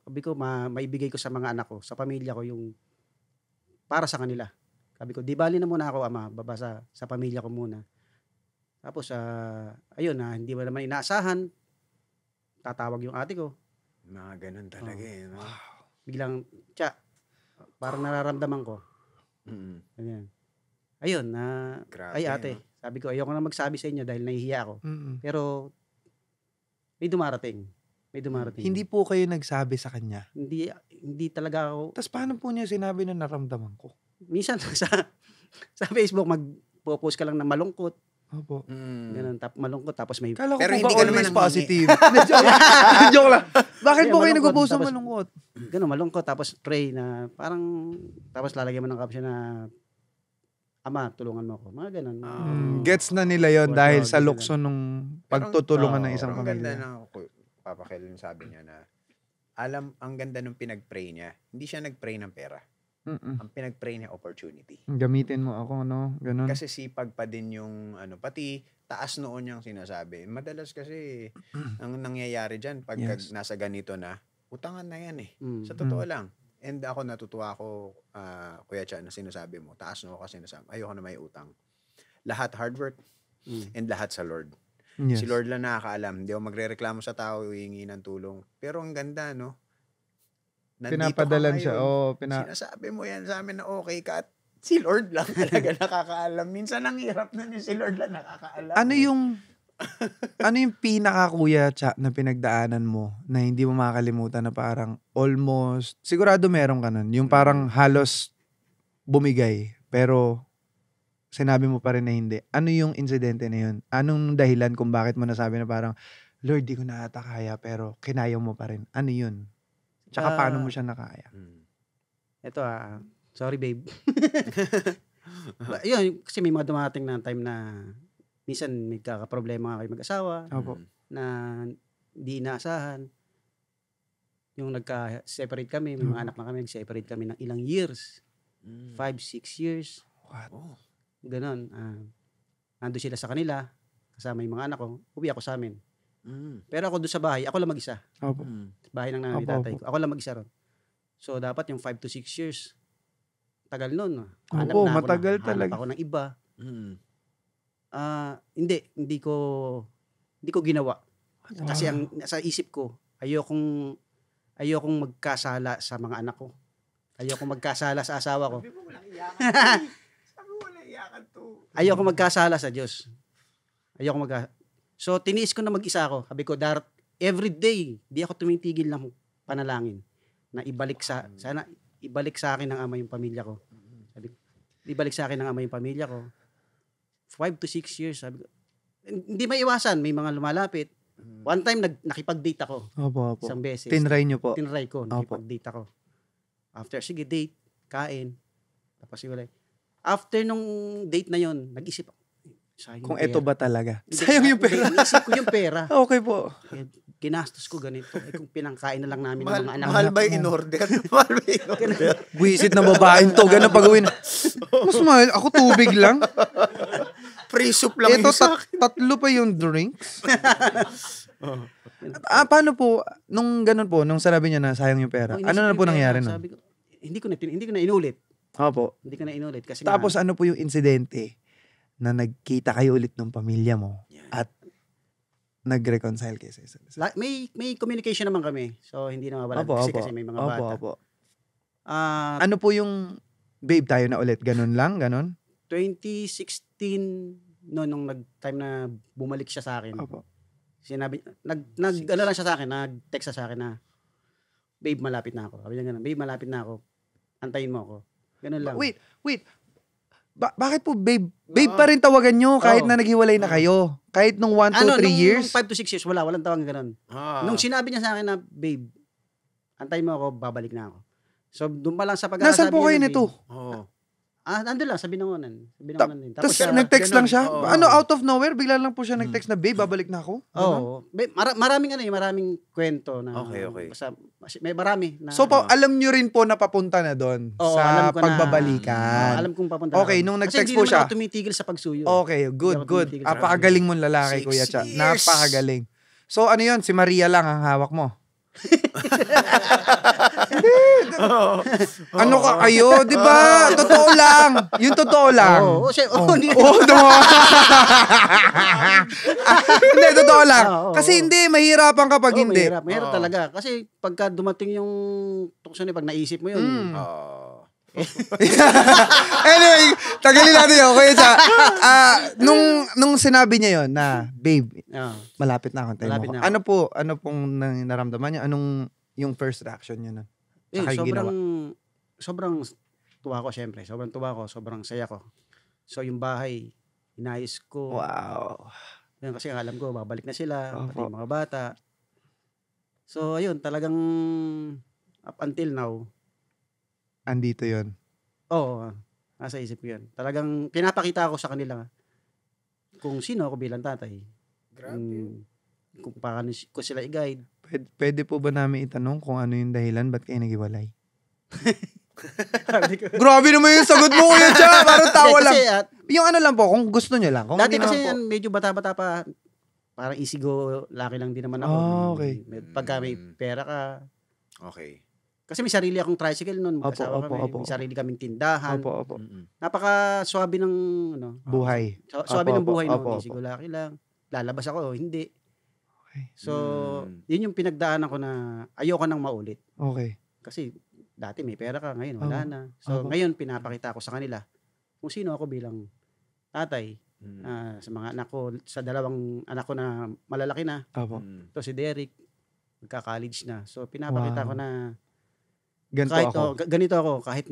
Sabi ko, maibigay ko sa mga anak ko, sa pamilya ko, yung para sa kanila. Sabi ko, di bali na muna ako, Ama, baba sa pamilya ko muna. Tapos, ayun, hindi mo naman inaasahan, tatawag yung ate ko. Mga ganun talaga eh. No? Biglang, parang nararamdaman ko. Ganyan. Ayun, Grabe, ay ate, no? sabi ko, ayoko na magsabi sa inyo dahil nahihiya ako. Pero, may dumarating. Hindi po kayo nagsabi sa kanya. Hindi talaga ako. Tapos paano po niya sinabi na naramdaman ko? Minsan sa Facebook, mag-post ka lang ng malungkot. Opo. Ganun, malungkot, tapos may... Kala ko Pero po hindi ba ka naman always nanghingi. positive? Joke lang. Bakit Hindi, po kayo malungkot, nag-post ng tapos- malungkot? Ganun, malungkot, tapos pray na parang... Tapos lalagyan mo ng caption na, Ama, tulungan mo ako. Mga ganun. Gets na nila yon dahil sa gets lukso nung pagtutulungan ng isang Pero ang ganda pamilya. na, Papa Kel, yung sabi niya na, ang ganda nung pinag-pray niya. Hindi siya nag-pray ng pera. Ang pinag-pray niya, opportunity. Gamitin mo ako, no? Ganun. Kasi sipag pa din yung, pati taas noon niyang sinasabi. Madalas kasi, ang nangyayari dyan, pag Yes. nasa ganito na, utangan na yan eh. Sa totoo lang. And ako natutuwa ako, Kuya Cha, na sinasabi mo, taas no kasi sinasabi, ayoko na may utang. Lahat hard work and lahat sa Lord. Yes. Si Lord lang nakakaalam. Hindi ako magrereklamo sa tao, hihingi ng tulong. Pero ang ganda, no? Nandito Pinapadalan ka siya. ngayon. Sinasabi mo yan sa amin na okay ka at si Lord lang talaga nakakaalam. Minsan ang hirap na si Lord lang nakakaalam. Ano yung pinaka Kuya Cha na pinagdaanan mo na hindi mo makakalimutan na parang almost, sigurado meron ka nun, yung parang halos bumigay pero sinabi mo pa rin na hindi. Ano yung insidente na yun? Anong dahilan kung bakit mo nasabi na parang, Lord, di ko na ata kaya pero kinaya mo pa rin? Ano yun? Tsaka paano mo siya nakaya? Ito sorry babe. Yun, kasi may mga dumating na time na minsan may kakaproblema kayo mag-asawa Opo. na hindi inaasahan. Yung nagka-separate kami, may mga anak na kami, nag-separate kami ng ilang years. 5, 6 years. What? Ganon. Nandun sila sa kanila, kasama yung mga anak ko, uwi ako sa amin. Pero ako doon sa bahay, ako lang mag-isa. Opo. Bahay ng nanay Opo, tatay ko. Ako lang mag-isa ron. So, dapat yung 5 to 6 years, tagal nun. Opo, matagal talaga. Hanap ako ng iba. Hindi ko ginawa. Kasi ang nasa isip ko, ayokong magkasala sa mga anak ko. Ayoko magkasala sa asawa ko. Sabi mo walang iyakan. Sabi mo walang iyakan to. Ayoko magkasala sa Diyos. So, tiniis ko na mag-isa ako. Sabi ko, every day, di ako tumitigil ng panalangin na sana ibalik sa akin ng Ama yung pamilya ko. Sabi ko, ibalik sa akin ng Ama yung pamilya ko. 5 to 6 years, sabi ko. Hindi maiwasan, may mga lumalapit. One time, nakipag-date ako. Opo. Isang beses. Tinry nyo po. Tinry ko, nakipag-date ako. After, sige, date, kain. Tapos iwalay. After nung date na yon, nag-isip ako. Kung ito ba talaga? Hindi, Sayang yung pera. Naisip ko yung pera. Okay po. Ginastos ko ganito. Kung pinangkain na lang namin ng mga anak. Mahal ba yung in-order? Mahal ba yung in-order? Buisit na babaeng to. Ganun pag-uwi na. Mas mahal. Ako tubig lang. Free soup lang Ito, yung sa akin. tatlo pa yung drinks. Paano po, nung ganun po, nung sinabi niya na sayang yung pera, ano na po nangyari nun? Sabi ko, hindi ko na inulit. Opo. Hindi ko na inulit. Kasi Tapos ano po yung insidente na nagkita kayo ulit ng pamilya mo at nag-reconcile kayo sa isa't isa? may communication naman kami. So, hindi na mawala. Kasi may mga bata. Opo. Ano po yung babe tayo na ulit? Ganun lang? Ganun? 2016, nung time na bumalik siya sa akin. Opo. Sinabi, ano lang siya sa akin, nag-text sa akin na, babe, malapit na ako. Sabi niya ganun, babe, malapit na ako. Antayin mo ako. Ganun lang. Wait. Bakit po babe? Babe pa rin tawagan nyo kahit na naghiwalay na kayo? Kahit nung 1 to 3 years? Nung 5 to 6 years, walang tawagan ganun. Nung sinabi niya sa akin na, babe, antayin mo ako, babalik na ako. So, doon pa lang sa pagkakasabi. Nasaan po kayo nito? Oo. Nandun lang, sabi ng unan. Tapos nag-text lang siya? Out of nowhere, bigla lang po siya nag-text na, babe, babalik na ako? Oo. Maraming kwento na. Okay. Basta, may marami na. So, alam nyo rin po na papunta na doon sa pagbabalikan. Alam kong papunta Okay, nung nag-text po siya. Kasi hindi naman ako tumitigil sa pagsuyo. Okay, good. Napakagaling mong lalaki, 6 Kuya Cha. years. Napakagaling. So, ano yun? Si Maria lang ang hawak mo? Ano ka kayo? Di ba? Totoo lang. Yung totoo lang. Hindi, totoo lang. Kasi hindi, mahirapan kapag hindi. Mahirap talaga. Kasi pagka dumating yung tukso niya, pag naisip mo yun. Anyway, tagalin natin yun. Kuya Cha, nung sinabi niya yun na, babe, malapit na akong tayo mo. Ano pong naramdaman niya? Anong yung first reaction niya na? Sobrang tuwa ko, syempre. Sobrang tuwa ko, sobrang saya ko. So, yung bahay, inayos ko. Wow. Yun, kasi alam ko, babalik na sila, pati yung mga bata. So, ayun, talagang up until now, andito yun. Oo, nasa isip ko yun. Talagang pinapakita ko sa kanila kung sino ako bilang tatay. Grabe. Kung paano ko sila i-guide. Pwede po ba namin itanong kung ano yung dahilan ba't kayo naghiwalay? Grabe naman yung sagot mo, Kuya Cha. Parang tawa lang. Yung ano lang po, kung gusto nyo lang. Kung dati kasi yan, medyo bata-bata pa, parang easy go, laki lang din naman ako. Okay. Pagka may pera ka. Okay. Kasi may sarili akong tricycle noon. Magkasawa kami. May sarili kaming tindahan. Napaka-swabe ng buhay. Swabe ng buhay noon. Easy go, laki lang. Lalabas ako, hindi. So, yun yung pinagdaanan ko na ayoko nang maulit. Okay. Kasi dati may pera ka, ngayon wala na. So, ngayon pinapakita ko sa kanila kung sino ako bilang tatay sa mga anak ko, sa dalawang anak ko na malalaki na. Ito si Derek, magka-college na. So, pinapakita ko na ganito ako, kahit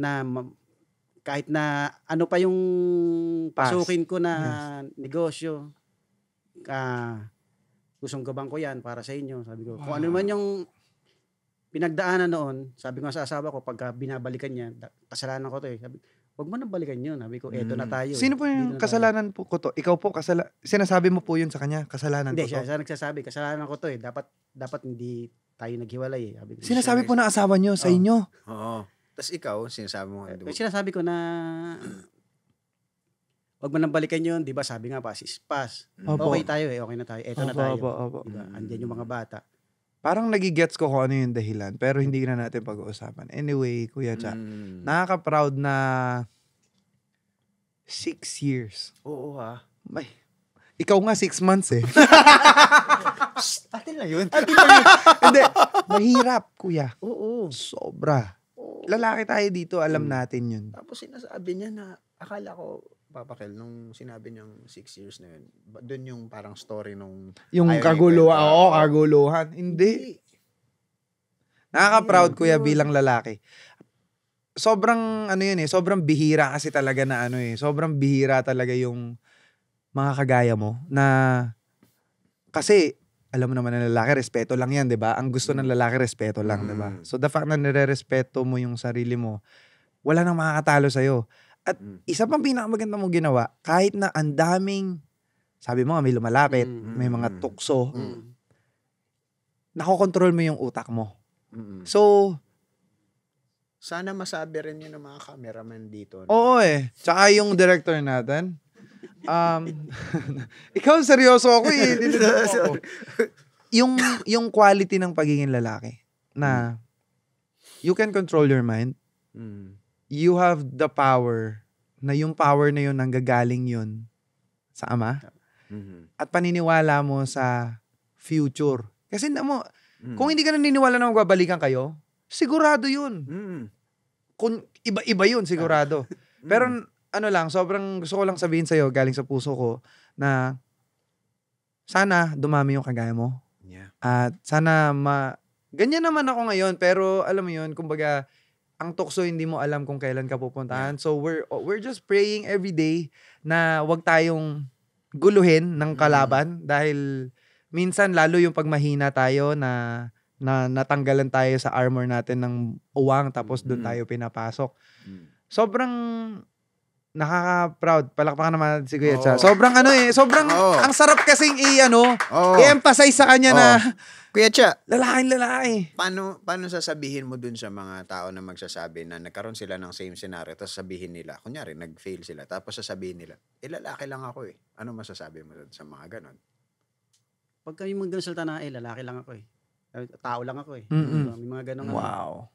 na ano pa yung pasukin ko na negosyo, gustong gabang ko yan para sa inyo. Sabi ko, kung ano man yung pinagdaanan noon, sabi ko sa asawa ko, pagka binabalikan niya, kasalanan ko to eh. Sabi, wag mo nang balikan yun. Sabi ko, eto na tayo. Sino po yung kasalanan po ko to? Ikaw po, sinasabi mo po yun sa kanya, kasalanan ko to? Hindi, siya nagsasabi, kasalanan ko to eh. Dapat hindi tayo naghiwalay eh. Sabi ko, sinasabi po ng asawa nyo sa inyo? Oo. Tapos ikaw, sinasabi mo. Sinasabi ko na, wag mo nang balikan yun, di ba? Sabi nga, pass is pass. Okay tayo eh, okay na tayo. Eto na tayo. Diba? Andyan yung mga bata. Parang nagigets ko kung ano yung dahilan, pero hindi na natin pag-uusapan. Anyway, Kuya Cha, nakaka-proud na 6 years. Oo ha. Ay, ikaw nga 6 months eh. Atin lang yun. Hindi, mahirap, Kuya. Oo. Sobra. lalaki tayo dito, alam natin yun. Tapos sinasabi niya na, akala ko, Papakel, nung sinabi niyang 6 years na yun, doon yung parang story nung... Yung kaguluhan, kaguluhan. Hindi. Nakaka-proud, kuya, bilang lalaki. Sobrang, sobrang bihira kasi talaga na sobrang bihira talaga yung mga kagaya mo na, kasi, alam mo naman na lalaki, respeto lang yan, di ba? Ang gusto ng lalaki, respeto lang, di ba? So, the fact na nire-respeto mo yung sarili mo, wala nang makakatalo sa'yo. At isa pang pinakamaganda mong ginawa, kahit na ang daming, sabi mo nga, may lumalapit, may mga tukso, nakokontrol mo yung utak mo. So, sana masabi rin yun ng mga cameraman dito. Oo Tsaka yung director natin, ikaw seryoso ako ako. Yung quality ng pagiging lalaki na you can control your mind. You have the power na yung power na yun nanggagaling yun sa Ama. At paniniwala mo sa future. Kasi kung hindi ka naniniwala na magbabalikan kayo, sigurado yun. Kung iba yun, sigurado. Pero sobrang gusto ko lang sabihin sa'yo, galing sa puso ko, na sana dumami yung kagaya mo. Yeah. At sana ganyan naman ako ngayon, pero alam mo yun, kumbaga, ang tukso hindi mo alam kung kailan ka pupuntahan. Yeah. So we're just praying every day na wag tayong guluhin ng kalaban dahil minsan lalo yung pag mahina tayo na natanggalan tayo sa armor natin ng uwang tapos doon tayo pinapasok. Sobrang nakaka-proud. Palakpakan naman si Kuya Cha. Sobrang ang sarap kasing i-emphasize sa kanya na Kuya Cha, lalaki. Paano sasabihin mo dun sa mga tao na magsasabi na nagkaroon sila ng same scenario tapos sabihin nila, kunyari nag-fail sila tapos sasabihin nila, lalaki lang ako Ano masasabi mo dun sa mga ganon? Pag kami magsalita na, lalaki lang ako tao lang ako May mga ganon. Wow.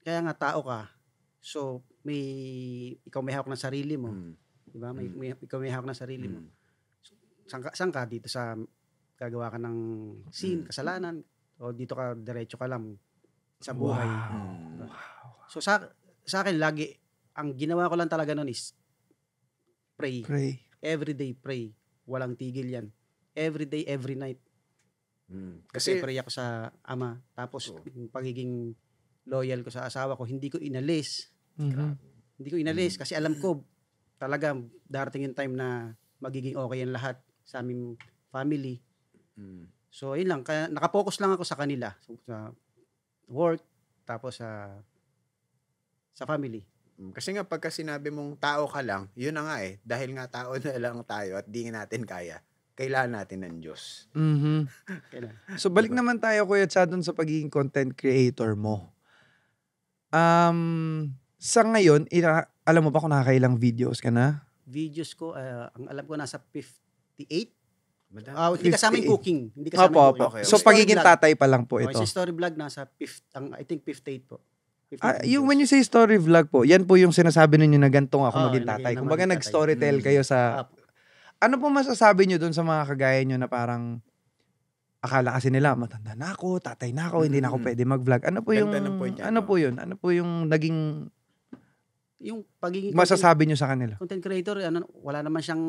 Kaya nga tao ka. So, ikaw may hawak ng sarili mo. Diba? Ikaw may hawak ng sarili mo. Saan ka? Dito sa gagawa ka ng sin, kasalanan, o dito ka, diretso ka lang sa buhay. Wow. Diba? So, sa akin, lagi, ang ginawa ko lang talaga nun is pray. Everyday pray. Walang tigil yan. Everyday, every night. Kasi pray ako sa Ama. Tapos, yung pagiging loyal ko sa asawa ko, hindi ko inalis. Hindi ko inalis kasi alam ko talaga darating yung time na magiging okay ang lahat sa aming family. So, yun lang. Kaya nakapokus lang ako sa kanila. So, sa work, tapos sa family. Kasi nga pagka sinabi mong tao ka lang, yun na nga dahil nga tao na lang tayo at di natin kaya, kailangan natin ng Diyos. So, balik naman tayo, Kuya Cha, dun sa pagiging content creator mo. Sa ngayon, alam mo ba kung nakakailang videos ka na? Videos ko, ang alam ko nasa 58. Hindi kasama yung cooking. Hindi kasama yung cooking. Okay. So, pagiging tatay pa lang po ito. Sa story vlog, nasa I think 58 po. When you say story vlog po, yan po yung sinasabi ninyo na gantong ako maging tatay. Kumbaga nag-storytell kayo sa... Ano po masasabi nyo dun sa mga kagaya nyo na parang akala kasi nila, matanda na ako, tatay na ako, hindi na ako pwede mag-vlog. Ano po yung... Ano po yung naging... Yung pagiging... Masasabi nyo sa kanila? Content creator, wala naman siyang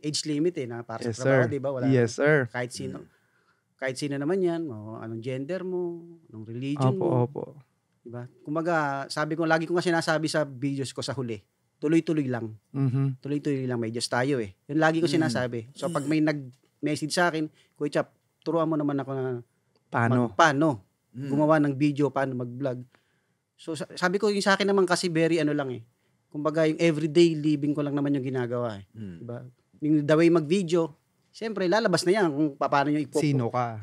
age limit na para yes, sa trabaho, di ba? Wala. Yes, sir. Kahit sino naman yan, anong gender mo, anong religion mo. Opo. Diba? Kumbaga, lagi ko nga sinasabi sa videos ko sa huli, tuloy-tuloy lang. Tuloy-tuloy lang, may Diyos tayo Yun lagi ko sinasabi. So, pag may nag-message sa akin, Kuya Chap, turuan mo naman ako na paano gumawa ng video, paano mag-vlog. So, sabi ko, yung sa akin naman kasi very kumbaga, yung everyday living ko lang naman yung ginagawa Diba? Yung the way mag-video, siyempre, lalabas na yan kung paano yung Sino ka,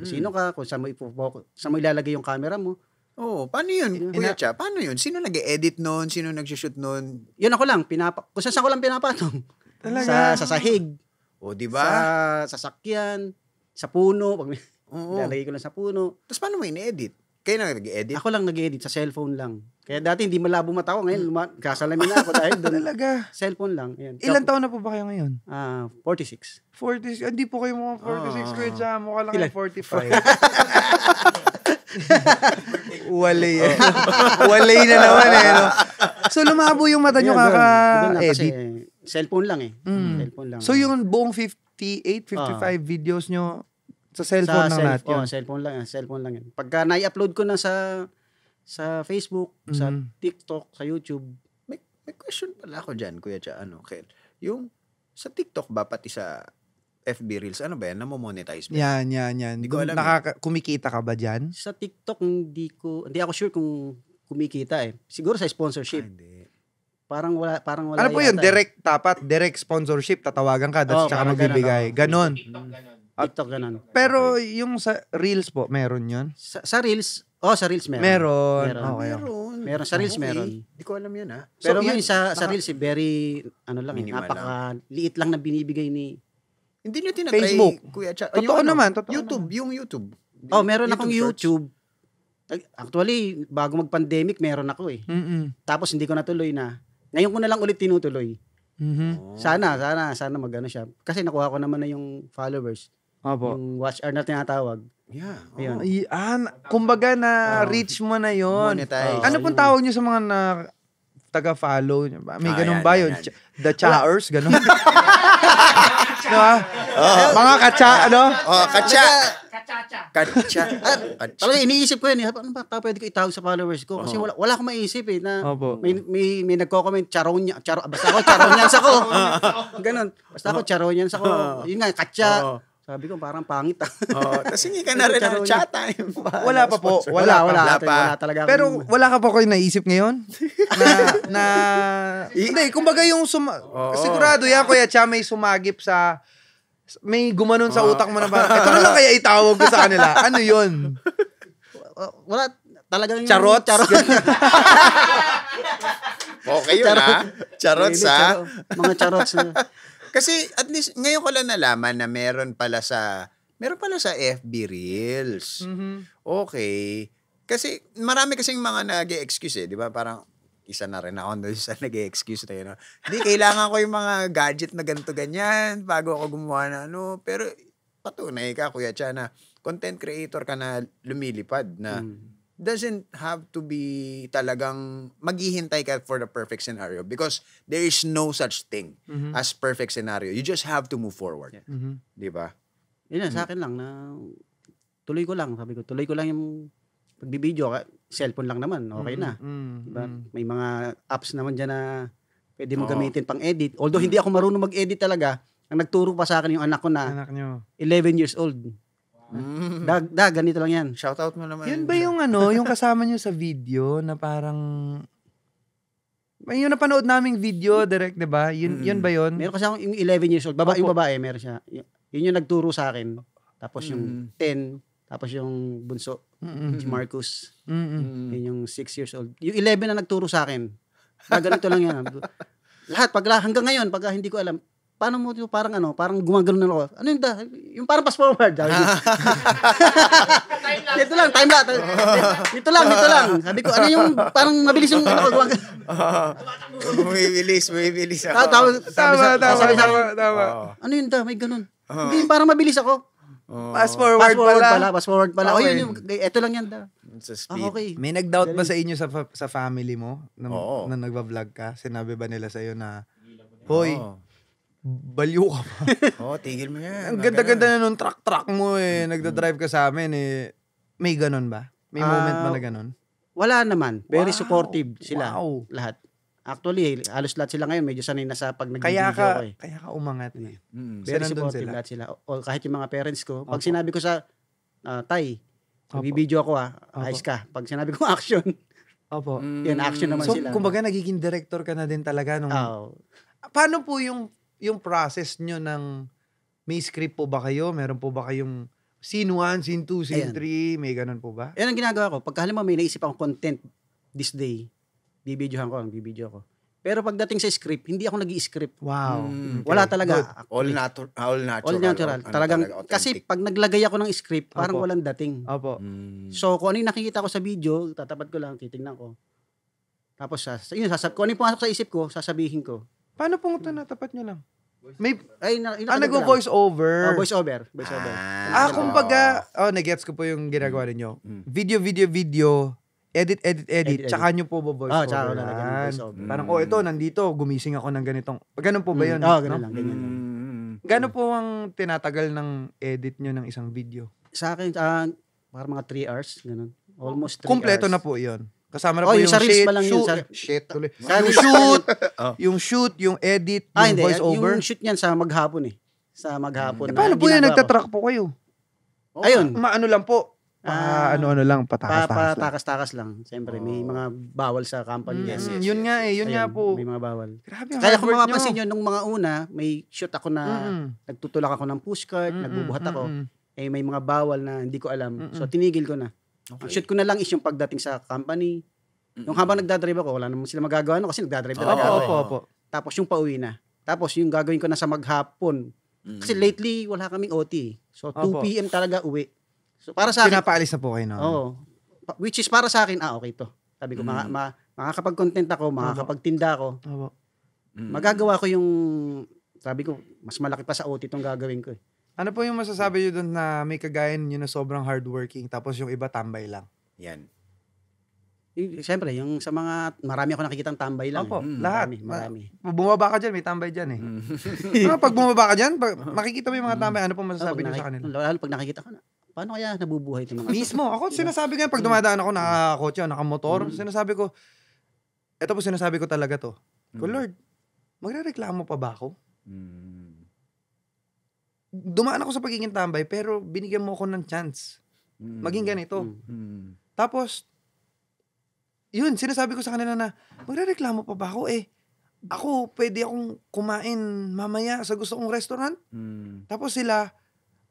kung saan mo ilalagay yung camera mo. Paano yun, Kuya Cha? Paano yun? Sino nag-edit nun? Sino nag-shoot nun? Yun ako lang, kung saan ko lang pinapatong. Talaga? Sa sahig. Diba? Sa sasakyan, sa puno. Lalagay ko lang sa puno. Tapos paano mo in-edit? Kayo na nag-edit? Ako lang nag-edit, sa cellphone lang. Kaya dati hindi malabo mata ko. Ngayon, kasalamin na ako dahil doon. Talaga? Cellphone lang. Ayan. Ilan taon na po ba kayo ngayon? 46. 46? Hindi po kayo mga 46, Kuya Cha. Mukha lang kayo 45. Walay. Walay na naman no? So, lumabo yung mata nyo Kasi kaka-edit. cellphone lang eh. Cellphone lang. So, yung buong 55 videos nyo sa cellphone lang natin yun? Cellphone lang. Cellphone lang yun. Pagka na-upload ko na sa Facebook, sa TikTok, sa YouTube. May question pala ako dyan, Kuya Cha, Kel. Yung sa TikTok ba, pati sa FB Reels, ano ba yan? Namo-monetize ba? Yan. Hindi ko alam Kumikita ka ba dyan? Sa TikTok, hindi ako sure kung kumikita eh. Siguro sa sponsorship. Hindi. Parang wala Ano po yun? yata. Direct sponsorship, tatawagan ka, Oo, tsaka parang magbibigay. Ganon. TikTok ganun. Pero yung sa Reels po, meron yun? Sa Reels, sa Reels meron. Meron. Meron. Okay. Meron. Sa Reels meron. Hindi ko alam yan, ha? Pero So, ngayon sa Reels, very, Minimal napaka-liit lang na binibigay ni... Hindi nyo tinatry, Facebook. Kuya Cha. Totoo naman. YouTube, yung YouTube. Meron akong Shorts. YouTube. Actually, bago mag-pandemic, meron ako eh. Tapos hindi ko natuloy na. Ngayon ko na lang ulit tinutuloy. Oh. Sana magano siya. Kasi nakuha ko naman na yung followers. Opo. Yung watch hour na tinatawag. Yeah. Ayun. Kumbaga na-reach mo na yon. Monetize. Ano pong tawag nyo sa mga taga-follow? May ganun yan, ba yan, yun? yan. The chaers? Ganun? Diba? Mga kacha, Kacha. Kacha. Talaga iniisip ko yun. Ano ba pwede ko itawag sa followers ko? Kasi wala akong maisip eh. Na Opo. may nagko-comment, basta ako charonyans ako. Ganun. Basta ako charonyans ako. Yun nga, katsa. Sabi ko, parang pangit. Tapos hindi ka na rin ng chat time. Wala pa po. Wala pa. talaga. Pero wala ka pa kayo naisip ngayon? Hindi, kumbaga yung sigurado yan, Kuya Cha, may sumagip may gumanon sa utak mo na parang, ito na lang kaya itawag ko sa kanila. Ano yun? Wala. Talagang Charot? Okay yun, ha? Charots, ha? Mga charots. Kasi at least ngayon ko lang nalaman na meron pala sa FB Reels. Okay. Kasi marami kasing mga nag-e-excuse eh, 'di ba? Parang isa na rin ako doon sa nag-e-excuse tayo. No? Hindi, kailangan ko yung mga gadget na ganito ganyan bago ako gumawa na ano. Pero patunay ka, Kuya Cha, na content creator ka na lumilipad na doesn't have to be talagang maghihintay ka for the perfect scenario because there is no such thing as perfect scenario. You just have to move forward. Yeah. Di ba? Yun sa akin lang na tuloy ko lang. Sabi ko, tuloy ko lang yung pagbibideo. Cellphone lang naman, okay na. Diba? May mga apps naman dyan na pwede mo gamitin pang edit. Although hindi ako marunong mag-edit talaga, ang nagturo pa sa akin yung anak ko na Anak nyo. 11 years old. Ganito lang yan. Shout out mo naman. Yun ba yung yung kasama nyo sa video na parang yung napanood naming video direct, 'di ba? Yun ba yun? Meron kasi akong yung 11 years old. Yung babae, meron siya. Yun yung nagturo sa akin. Tapos yung 10, tapos yung bunso, si Marcus. Yun yung 6 years old. Yung 11 na nagturo sa akin. Ganito lang yan. Lahat, hanggang ngayon, pag hindi ko alam, paano mo ito, parang gumagano na ako. Ano yung parang fast forward. Dito lang, time lapse. Dito lang. Sabi ko, ano yung parang mabilis yung Bumibilis. Tama. Ano yun may ganun. Hindi, parang mabilis ako. Fast forward pala. Fast forward pala. Okay. Ito lang yan Sa speed. okay. May nag-doubt ba sa inyo sa family mo Oo. na nagva-vlog ka? Sinabi ba nila sa iyo na, "Hoy, baliw ka pa. Tigil mo yan. Ang ganda-ganda na nung truck mo eh. Nagda-drive ka sa amin eh." May ganon ba? May moment ba na ganon? Wala naman. Very Wow. supportive sila. Wow. Lahat. Actually, halos lahat sila ngayon medyo sanay na sa pag nag-video ko eh. Kaya ka umangat eh. Very nandun supportive sila. lahat sila. O kahit yung mga parents ko, pag sinabi ko sa Tay, video ako ayos ka. Pag sinabi ko action, Opo. yan action naman So, sila. kumbaga nagiging director ka na din talaga nung... Paano po yung process nyo ng... May script po ba kayo? Meron po ba kayong scene 1, scene 2, scene 3? May ganun po ba? Yan ang ginagawa ko. Pagka halimbawa may naisip akong content this day, bibidyohan ko, Pero pagdating sa script, hindi ako nag-i-script. Wow. Wala talaga. All natural. Talagang, authentic. kasi pag naglagay ako ng script, parang walang dating. Opo. So, kung ano yung nakikita ko sa video, tatapat ko lang, titingnan ko. Tapos, kung ano yung pumasok sa isip ko, sasabihin ko. Paano pong ito natapat nyo lang? May, Ay, nakalimutan ko lang. nagvo-voice over. Voice over. Kumbaga, nag-gets ko po yung ginagawa ninyo. Video, edit, tsaka nyo po ba voice over? Tsaka ko lalagyan ng voice over. Parang, ito, nandito, gumising ako ng ganitong. Ganun po ba yun? Ganun lang, ganyan lang. Gano'n po ang tinatagal ng edit nyo ng isang video? Sa akin, parang mga 3 hours, ganun. Almost 3 Kompleto hours. na po yun. Kasama na po yung sa reels pa lang yun. Yung shoot, yung edit, Hindi. yung voice over. Yung shoot niyan sa maghapon eh. Sa maghapon. Paano po yun? Nagtatrack po kayo? Ayun. Maano lang po? Ano lang, patakas-takas lang. Patakas-takas lang. Siyempre, may mga bawal sa company. Yes. Yun nga eh, yun nga po. May mga bawal. Grabe ang Kaya hard kung work mapapansin nyo. nyo, nung mga una, may shoot ako na nagtutulak ako ng pushcart, nagbubuhat ako. May mga bawal na hindi ko alam. So, tinigil ko na. Ang shoot ko na lang is yung pagdating sa company. Yung habang nagdadrive ako, wala naman sila magagawa kasi nagdadrive talaga ako. Opo. Tapos yung pauwi na. Tapos yung gagawin ko na sa maghapon. Kasi lately, wala kaming OT. So, 2 p.m. talaga uwi. So, para sa akin, Pinapaalis na po kayo, no? Oo. Which is para sa akin, okay to. Sabi ko, makakapag-content ako, makakapagtinda ako. Opo. Magagawa ko yung, sabi ko, mas malaki pa sa OT itong gagawin ko. Ano po yung masasabi nyo doon na may kagaya nyo na sobrang hardworking tapos yung iba tambay lang? Yan. Siyempre, yung sa mga, marami ako nakikitang tambay lang. Opo, lahat. Marami. Bumaba ka dyan, may tambay dyan eh. Pag bumaba ka dyan, makikita mo yung mga tambay, ano po masasabi nyo sa kanila? Lalo pag nakikita ko na, paano kaya nabubuhay itong mga Mismo, ako sinasabi ko pag dumadaan ako, nakakotse, nakamotor, sinasabi ko, ito po sinasabi ko talaga to. Lord, magrereklamo pa ba ako? Dumaan ako sa pagiging tambay, pero binigyan mo ako ng chance. Maging ganito. Tapos, yun, sinasabi ko sa kanila na, magrereklamo pa ba ako ako, pwede akong kumain mamaya sa gusto kong restaurant. Tapos sila,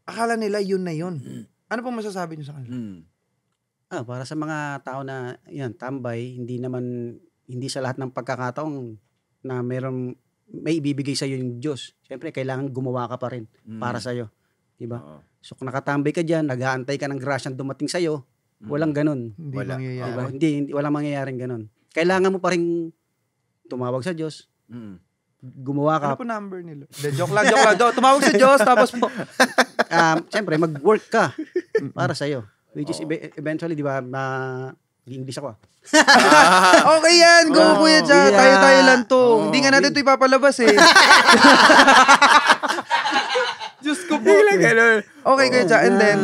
akala nila yun na yun. Ano pong masasabi niyo sa kanila? Para sa mga tao na, yan, tambay, hindi sa lahat ng pagkakataong na may ibibigay sa iyo yung Diyos. Siyempre, kailangan gumawa ka pa rin para sa iyo. Diba? So, kung nakatambay ka dyan, nag-aantay ka ng grasyang dumating sa iyo, walang ganun. Hindi Wala. mangyayari. Diba? Hindi, walang mangyayaring ganun. Kailangan mo pa rin tumawag sa Diyos. Gumawa ka. Ano po number nila? Joke lang. Tumawag sa Diyos, tapos po. Siyempre, mag-work ka para sa iyo. Which is eventually, di ba, English ako. Okay yan, go kuya dyan. Tayo lang to. Hindi nga natin ito ipapalabas eh. Diyos ko po. Okay kuya dyan. And then,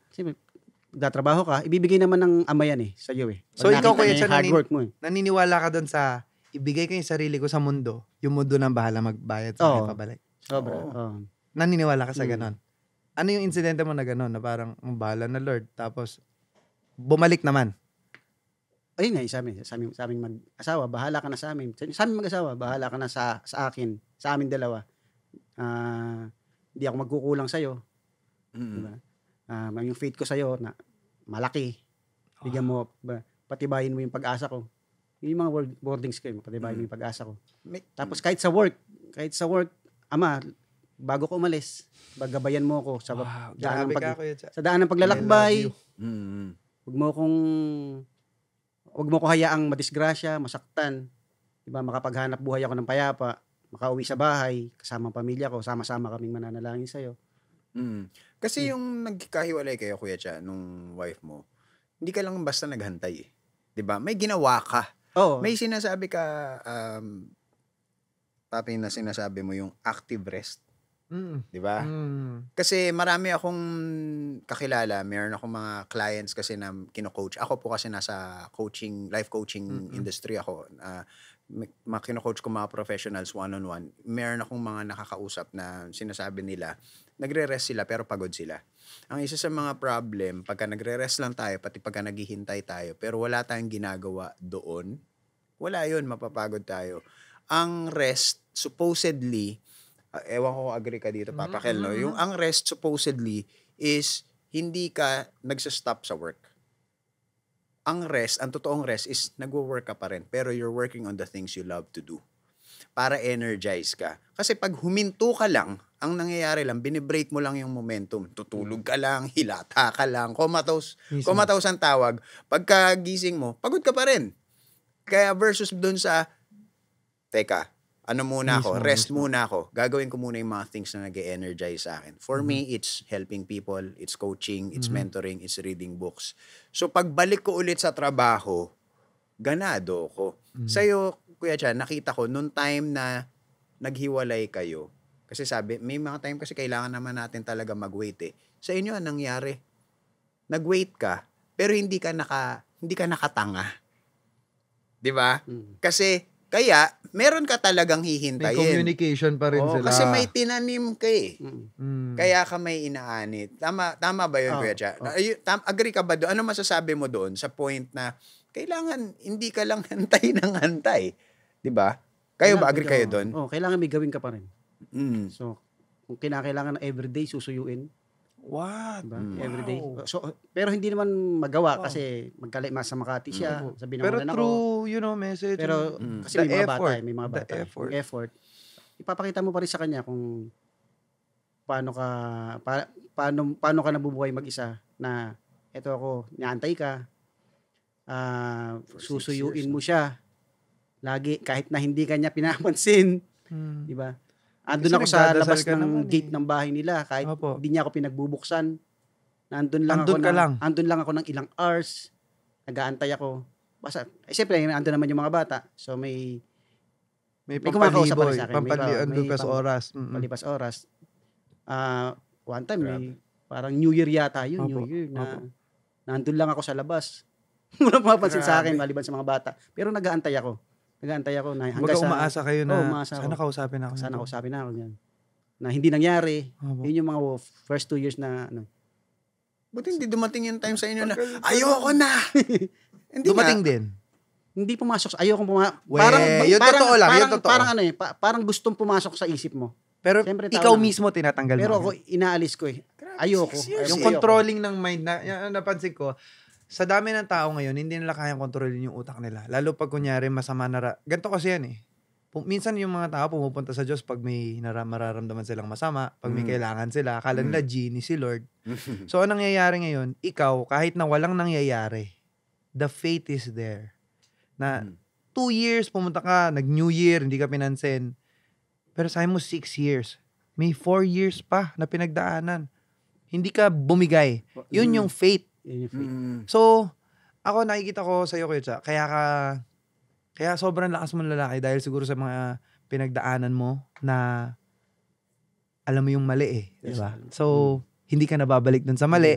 siyempre, datrabaho ka, ibibigay naman ng ama yan sa iyo So, ikaw kuya dyan, dyan, hard work mo naniniwala ka doon sa ibigay ko yung sarili ko sa mundo, yung mundo nang bahala magbayad sa akin pabalik. Sobra. Naniniwala ka sa ganon. Ano yung insidente mo na ganon, na parang bahala na Lord, tapos bumalik naman? Ayun nga, sa aming mag-asawa, bahala ka na sa amin. Sa aming mag-asawa, bahala ka na sa akin, sa amin dalawa. Hindi ako magkukulang sa'yo. Diba? Yung faith ko sa'yo, na malaki. Bigyan mo, patibayin mo yung pag-asa ko. Yung mga wordings ko, patibayin mo yung pag-asa ko. Tapos kahit sa work, Ama, bago ko umalis, bagabayan mo ako sa daan ng paglalakbay. Huwag mo ko hayaang madisgrasya, masaktan. Diba, makapaghanap buhay ako ng payapa, makauwi sa bahay, kasama ang pamilya ko, sama-sama kaming mananalangin sa'yo. Kasi yung nagkakahiwalay kayo, Kuya Cha, nung wife mo, hindi ka lang basta naghantay. Diba? May ginawa ka. Oo. May sinasabi ka, papi, na sinasabi mo yung active rest. Diba? Kasi marami akong kakilala, meron akong mga clients kasi na kino-coach. Ako po kasi nasa life coaching industry ako. Kino-coach ko mga professionals one-on-one. Meron akong mga nakakausap na sinasabi nila, nagre-rest sila pero pagod sila. Ang isa sa mga problem, pagka nagre-rest lang tayo, pati pagka naghihintay tayo, pero wala tayong ginagawa doon, wala yun, mapapagod tayo. Ang rest, supposedly, ewan ko agree ka dito, Papa Kel, no? Yung ang rest supposedly is hindi ka nagsa-stop sa work. Ang rest, ang totoong rest is nagwo-work ka pa rin, pero you're working on the things you love to do. Para energize ka. Kasi pag huminto ka lang, ang nangyayari lang, binibreak mo lang yung momentum. Tutulog ka lang, hilata ka lang, comatose ang tawag. Pagka gising mo, pagod ka pa rin. Kaya versus dun sa, teka, ano muna ako, Mismo, rest mismo. muna ako. Gagawin ko muna yung mga things na nag-energize sa akin. For me, it's helping people, it's coaching, it's mentoring, it's reading books. So pagbalik ko ulit sa trabaho, ganado ko. Sa'yo, Kuya Chan, nakita ko nung time na naghiwalay kayo, kasi sabi, may mga time kasi kailangan naman natin talaga mag-wait eh. Sa inyo, anong nangyari? Nag-wait ka, pero hindi ka nakatanga. 'Di ba? Kasi kaya meron ka talagang May hihintayin. communication pa rin Oo, sila. kasi may tinanim ka eh. Mm. Kaya ka may inaanit. Tama ba 'yun, Oo. Kuya Cha? Agree ka ba doon? Ano masasabi mo doon sa point na kailangan hindi ka lang hantay ng hantay, 'di ba? Kayo ba agree kayo doon? Oh, kailangan may gawin ka pa rin. Mm. So, kung kinakailangan na everyday susuyuin, What? diba? Wow. Everyday. So, pero hindi naman magawa kasi sa Makati siya, sa Pero Binangonan ako. true, message. Pero kasi The may mga bata, effort. may mga The bata. effort. Yung effort. Ipapakita mo pa rin sa kanya kung paano ka nabubuhay mag-isa na eto ako, niantay ka. For 6 Susuyuin years, mo siya. Lagi kahit na hindi kanya pinapansin, Mm. 'di ba? Kasi Andun ako sa nagdadasal labas ka ng naman gate eh. ng bahay nila kahit Opo. hindi niya ako pinagbubuksan. Andun lang Andun ako ka lang. andun lang ako ng ilang hours. Nag-aantay ako. Basta siyempre andun naman yung mga bata. So may May kumakausap pa pampaliboy. rin sa akin. May Pampaliboy oras. Mm-mm. palipas oras. One time parang New Year yata yun, Opo, New Year na opo. nandun lang ako sa labas. Wala pumapansin sa akin Grabe. maliban sa mga bata. Pero nag-aantay ako. Na hanggang Baga sa umaasa kayo na, umaasa sana ako. kausapin ako. Sana kausapin na ako yan. Na hindi nangyari. Opo. Yun yung mga first 2 years na Buti hindi dumating yung time sa inyo na ayoko na. Hindi Dumating nga. din. hindi pumasok sa ayoko pumasok. Yun totoo lang, yun totoo. Parang ano parang gustong pumasok sa isip mo. Pero Siyempre, tao ikaw lang. mismo tinatanggal Pero mo. ako inaalis ko eh. Ayoko. 6 years. Yung Ayoko. controlling ng mind na, yan, napansin ko, sa dami ng tao ngayon, hindi nila kayang kontrolin yung utak nila. Lalo pag kunyari masama ganito kasi yan eh. Minsan yung mga tao pumupunta sa Diyos pag may mararamdaman silang masama, pag may kailangan sila, akala nila genie si Lord. So anong nangyayari ngayon? Ikaw, kahit na walang nangyayari, the faith is there. Na 2 years, pumunta ka, nag-New Year, hindi ka pinansin. Pero sabi mo 6 years. May 4 years pa na pinagdaanan. Hindi ka bumigay. Yun yung faith. Yun yung faith. So, ako nakikita ko sa iyo, Kuya Cha, kaya sobrang lakas mong lalaki dahil siguro sa mga pinagdaanan mo na alam mo yung mali eh. Yes, Diba? alam. So, hindi ka nababalik dun sa mali.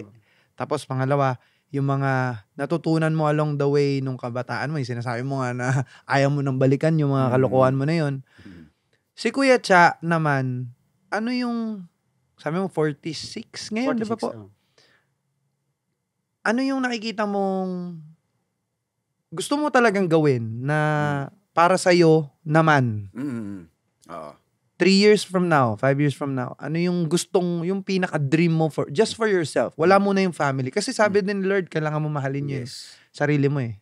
Tapos pangalawa, yung mga natutunan mo along the way nung kabataan mo, yung sinasabi mo nga na ayaw mo nang balikan yung mga kalokohan mo na yun. Si Kuya Cha naman, ano yung, sabi mo 46 ngayon, di ba 46, po? Ano yung nakikita mong gusto mo talagang gawin na para sa'yo naman? Oo. 3 years from now, 5 years from now, ano yung yung pinaka-dream mo just for yourself? Wala muna yung family. Kasi sabi din ni Lord, kailangan mo mahalin yung Yes. sarili mo eh.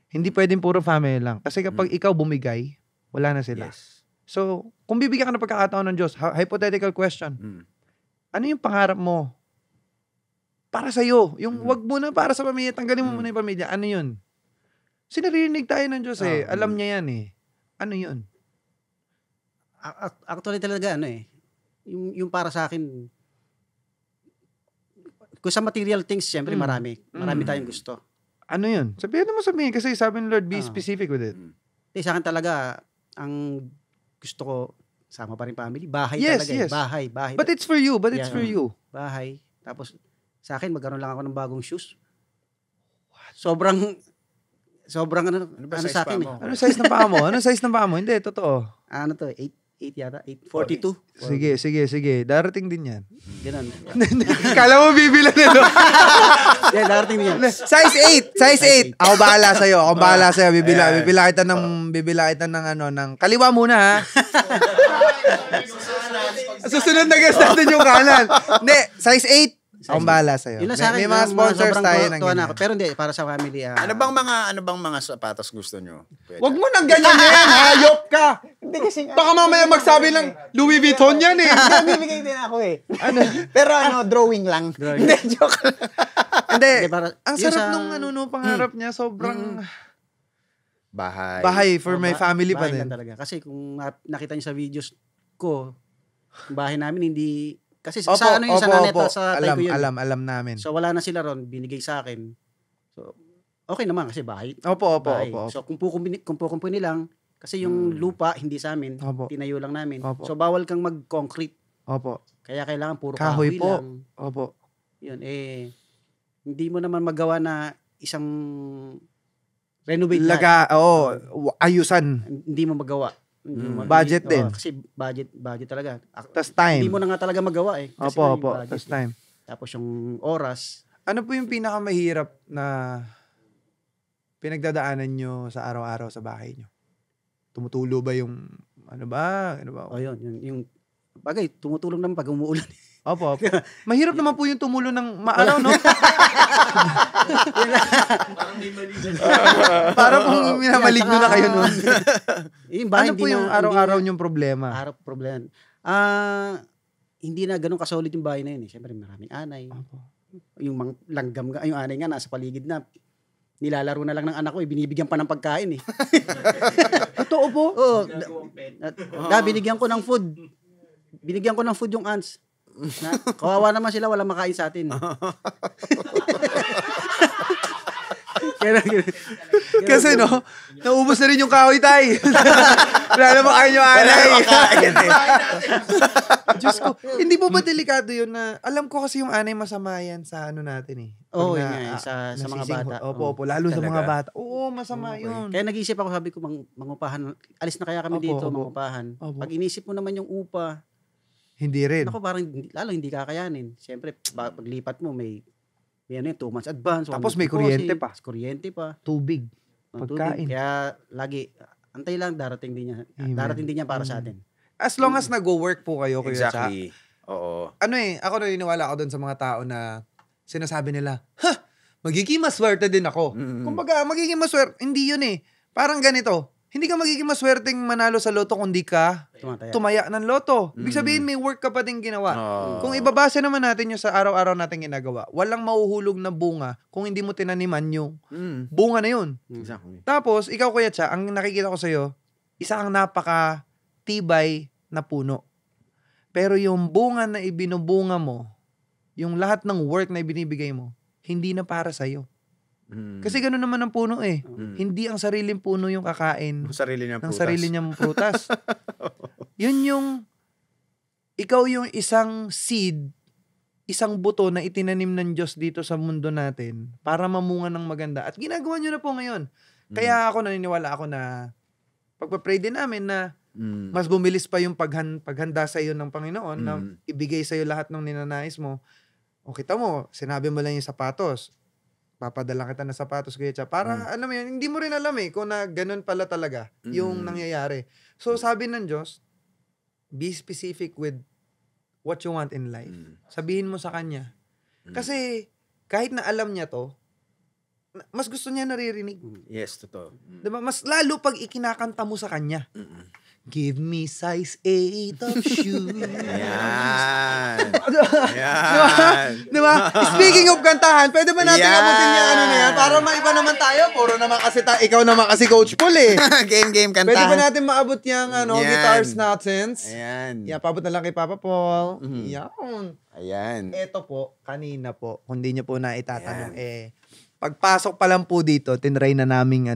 Hindi pwedeng puro family lang. Kasi kapag ikaw bumigay, wala na sila. Yes. So, kung bibigyan ka ng pagkakataon ng Diyos, hypothetical question, ano yung pangarap mo para sa'yo? Yung wag mo na para sa pamilya, tanggalin mo muna yung pamilya. Ano yun? Sinarinig tayo ng Diyos eh. Alam niya yan eh. Ano yun? Actually talaga yung para sa akin kung sa material things syempre marami tayong gusto. Ano yun? Sabihin mo sabihin kasi sabi ng Lord, be Ah. specific with it. Sa akin talaga ang gusto ko sama pa rin family, bahay Yes, talaga yes. bahay. But it's for you. Yeah. For you. Bahay. Tapos sa akin magkaroon lang ako ng bagong shoes. Sobrang ano ba size sa pa akin mo? Ano size ng paa mo? Ano size ng paa mo? Hindi, totoo. Ano to, 8 yata, 842. Sige. Darating din yan. Ganun. Kala mo bibilan nito. Yeah, darating din yan. Size 8. Ako bahala sa'yo. Ayan. Bibila kita ng ng kaliwa muna ha. Susunod na guest natin yung kanan. Hindi, size 8. Ako bahala sa'yo. Yun lang sa akin. May mga sponsors tayo ng tuwa na ganyan. ako. Pero hindi, para sa family. Ano bang mga sapatos gusto nyo? Kuya Wag Cha? mo nang ganyan yan, hayop ka. Hindi kasi Baka mamaya magsabi ng Louis Vuitton yan eh. bibigay din ako eh. Pero drawing lang. Hindi, joke lang. Hindi, Hindi, para- ang yun sarap sa- nung pangarap niya. Sobrang, Bahay for my family pa bahay din. lang talaga. Kasi kung nakita niyo sa videos ko, yung bahay namin hindi... Kasi sa ano yun, sa naneta, sa tay ko yun. Alam namin. So wala na sila ron, binigay sa akin. So okay naman kasi bahay. Opo. So kung kumpuni lang, kasi yung lupa hindi sa amin, tinayo lang namin. So bawal kang mag-concrete. Opo. Kaya kailangan puro kahoy kahoy po. lang. Opo. Yun, hindi mo naman magawa na isang renovate ayusan. Hindi mo magawa. Budget din. Kasi budget talaga. Tas time. Hindi mo na nga talaga magawa eh. Kasi Opo. Tas time. Tapos yung oras. Ano po yung pinakamahirap na pinagdadaanan nyo sa araw-araw sa bahay nyo? Tumutulo ba yung ano ba? Yun. Yung bagay, tumutulong naman pag umuulan. Opo. Mahirap naman po yung tumulo ng maaraw, no? Parang kung minamaligno na kayo nun. Ano po yung araw-araw nyong problema? Problema. Hindi na ganun kasolid yung bahay na yun eh. Siyempre maraming anay. Opo. Yung langgam, yung anay nga nasa paligid na. Nilalaro na lang ng anak ko eh. Binibigyan pa ng pagkain eh. Totoo po? Oo. Binigyan ko ng food. Binigyan ko ng food yung ants. Kawawa naman sila, walang makain sa atin. Kasi no, naubos na rin yung kahoy tay. Wala na makain yung anay. Diyos ko, hindi po ba delikado yun na, alam ko kasi yung anay masama yan sa ano natin eh. Oo, sa mga bata. Opo, lalo sa mga bata. Oo, masama yun. Kaya nag-iisip ako, sabi ko, mangupahan. Alis na kaya kami dito, mangupahan. Pag inisip mo naman yung upa, hindi rin. Ako parang lalo hindi kakayanin. Siyempre, paglipat mo may 2 months advance. Tapos may kuryente pa. Tubig. Pagkain. Kaya lagi, antay lang, darating din niya. Darating din niya para sa atin. As long as nag-work po kayo, Kuya Cha. Exactly. Oo. Ako naniniwala ako doon sa mga tao na sinasabi nila, magiging maswerte din ako. Kumbaga, magiging maswerte. Hindi yun eh. Parang ganito. Hindi ka magiging maswerteng manalo sa loto kung di ka tumaya ng loto. Ibig sabihin, may work ka pa din ginawa. Kung ibabase naman natin yung sa araw-araw natin ginagawa, walang mahuhulog na bunga kung hindi mo tinaniman yung bunga na yun. Exactly. Tapos, ikaw Kuya Cha, ang nakikita ko sa'yo, isa kang napaka-tibay na puno. Pero yung bunga na ibinubunga mo, yung lahat ng work na ibinibigay mo, hindi na para sa'yo. Kasi gano'n naman ang puno eh. Hindi ang sariling puno yung kakain ng sarili niyang prutas. Yun yung, ikaw yung isang seed, isang buto na itinanim ng Diyos dito sa mundo natin para mamunga ng maganda. At ginagawa niyo na po ngayon. Kaya ako naniniwala ako na pagpa-pray din namin na mas bumilis pa yung paghanda sa iyo ng Panginoon na ibigay sa iyo lahat ng ninanais mo. O kita mo, sinabi mo lang yung sapatos. Papadala kita ng sapatos, Kuya Cha. Para, alam mo yun, hindi mo rin alam eh kung na ganun pala talaga yung nangyayari. So, sabi ng Diyos, be specific with what you want in life. Sabihin mo sa Kanya. Kasi, kahit na alam niya to, mas gusto niya naririnig. Yes, totoo. Diba? Mas lalo pag ikinakanta mo sa Kanya. Give me size 8 of shoes. Yan. Diba? Speaking of kantahan, pwede ba natin abutin yung ano na yan? Para maiba naman tayo. Puro naman kasi ikaw naman kasi Coach Paul eh. Game, kantahan. Pwede ba natin maabot yung guitars nonsense? Ayan. Yeah, paabot na lang kay Papa Paul. Yan. Ayan. Ito po, kanina po, kung di nyo po na itatanong, pagpasok pa lang po dito, tinry na naming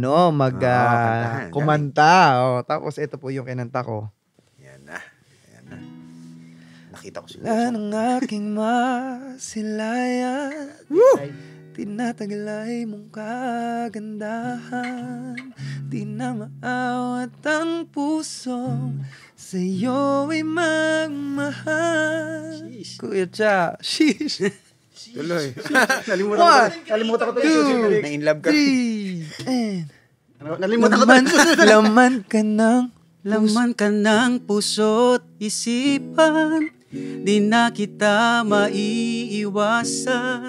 kumanta. Tapos ito po yung kinanta ko. Yan na. Nakita ko sila. Wala ng aking masilayan, tinataglay mong kagandahan, di na maawat ang pusong sa'yo ay magmahal. Kuya Cha, sheesh. Tuloy. Nalimutan ko to. Na-inlove ka. 3, and Nalimutan ko to. laman ka ng puso't isipan, di na kita maiiwasan.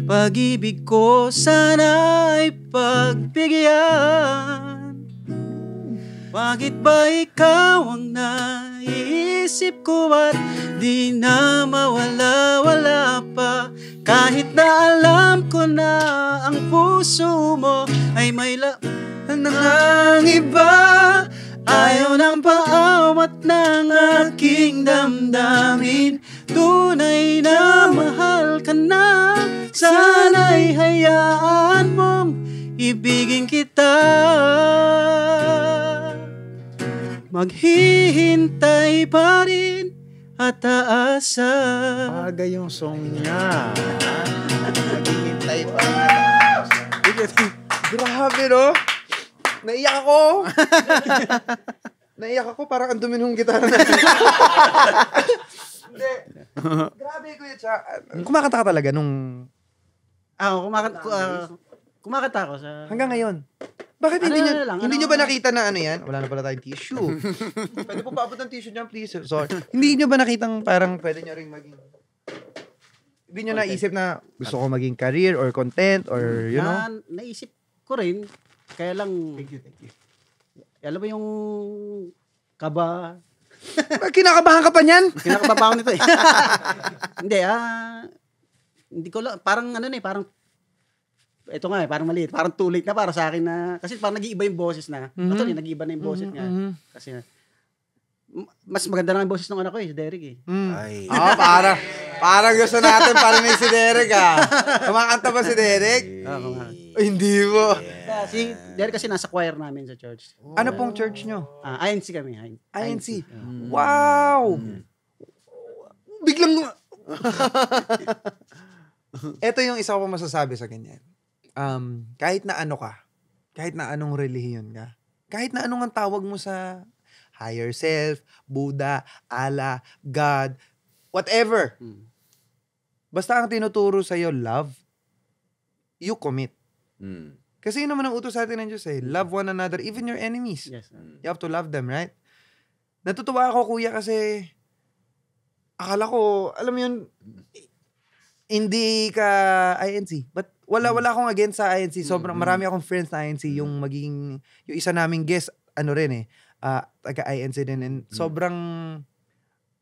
Pag-ibig ko sana'y pagbigyan. Bakit ba ikaw ang naiisip ko at di na mawala-wala pa? Kahit na alam ko na ang puso mo ay may ng iba. Ayaw ng paawat ng aking damdamin. Tunay na mahal ka na. Sana'y hayaan mong ibigin kita. Maghihintay pa rin at aasa. Bagay yung song niya. Naghihintay pa. Grabe, no? Naiyak ako. Naiyak ako, parang ang dumi ng gitara na. Hindi. Grabe, Kuya Cha. Kumakanta ka talaga nung... Kumakanta ako sa... Hanggang ngayon. Bakit hindi nyo ba nakita na ano yan? Wala na pala tayong tissue. Pwede po paabot ng tissue niyan, please. Sorry. Hindi nyo ba nakitang parang pwede nyo rin maging... Hindi nyo naisip na gusto ko maging career or content or you know? Naisip ko rin. Kaya lang... Thank you. Alam mo yung kaba... Kinakabahan ka pa niyan? Kinakababa ko nito eh. Hindi, hindi ko lang, parang parang, ito nga parang maliit, parang too late na para sa akin na, kasi parang nag-iiba yung boses na. Actually, nag-iiba na yung boses nga. Kasi, mas maganda na yung boses ng anak ko si Derek eh. Ay. Parang gusto natin parinig si Derek Kumakanta ba si Derek? Hindi mo. Si Derek kasi nasa choir namin sa church. Ano pong church nyo? INC kami. INC. Wow! Biglang... Ito yung isa ko masasabi sa ganyan. Kahit na ano ka, kahit na anong relihiyon ka, kahit na anong ang tawag mo sa higher self, Buddha, Allah, God, whatever. Basta ang tinuturo sa'yo, love, you commit. Kasi yun naman ang utos sa atin ng Diyos love one another, even your enemies. Yes. You have to love them, right? Natutuwa ako, kuya, kasi akala ko, alam mo yun, hindi ka INC. But wala akong against sa INC. Sobrang marami akong friends na INC. Yung isa naming guest, taga-INC din. And sobrang,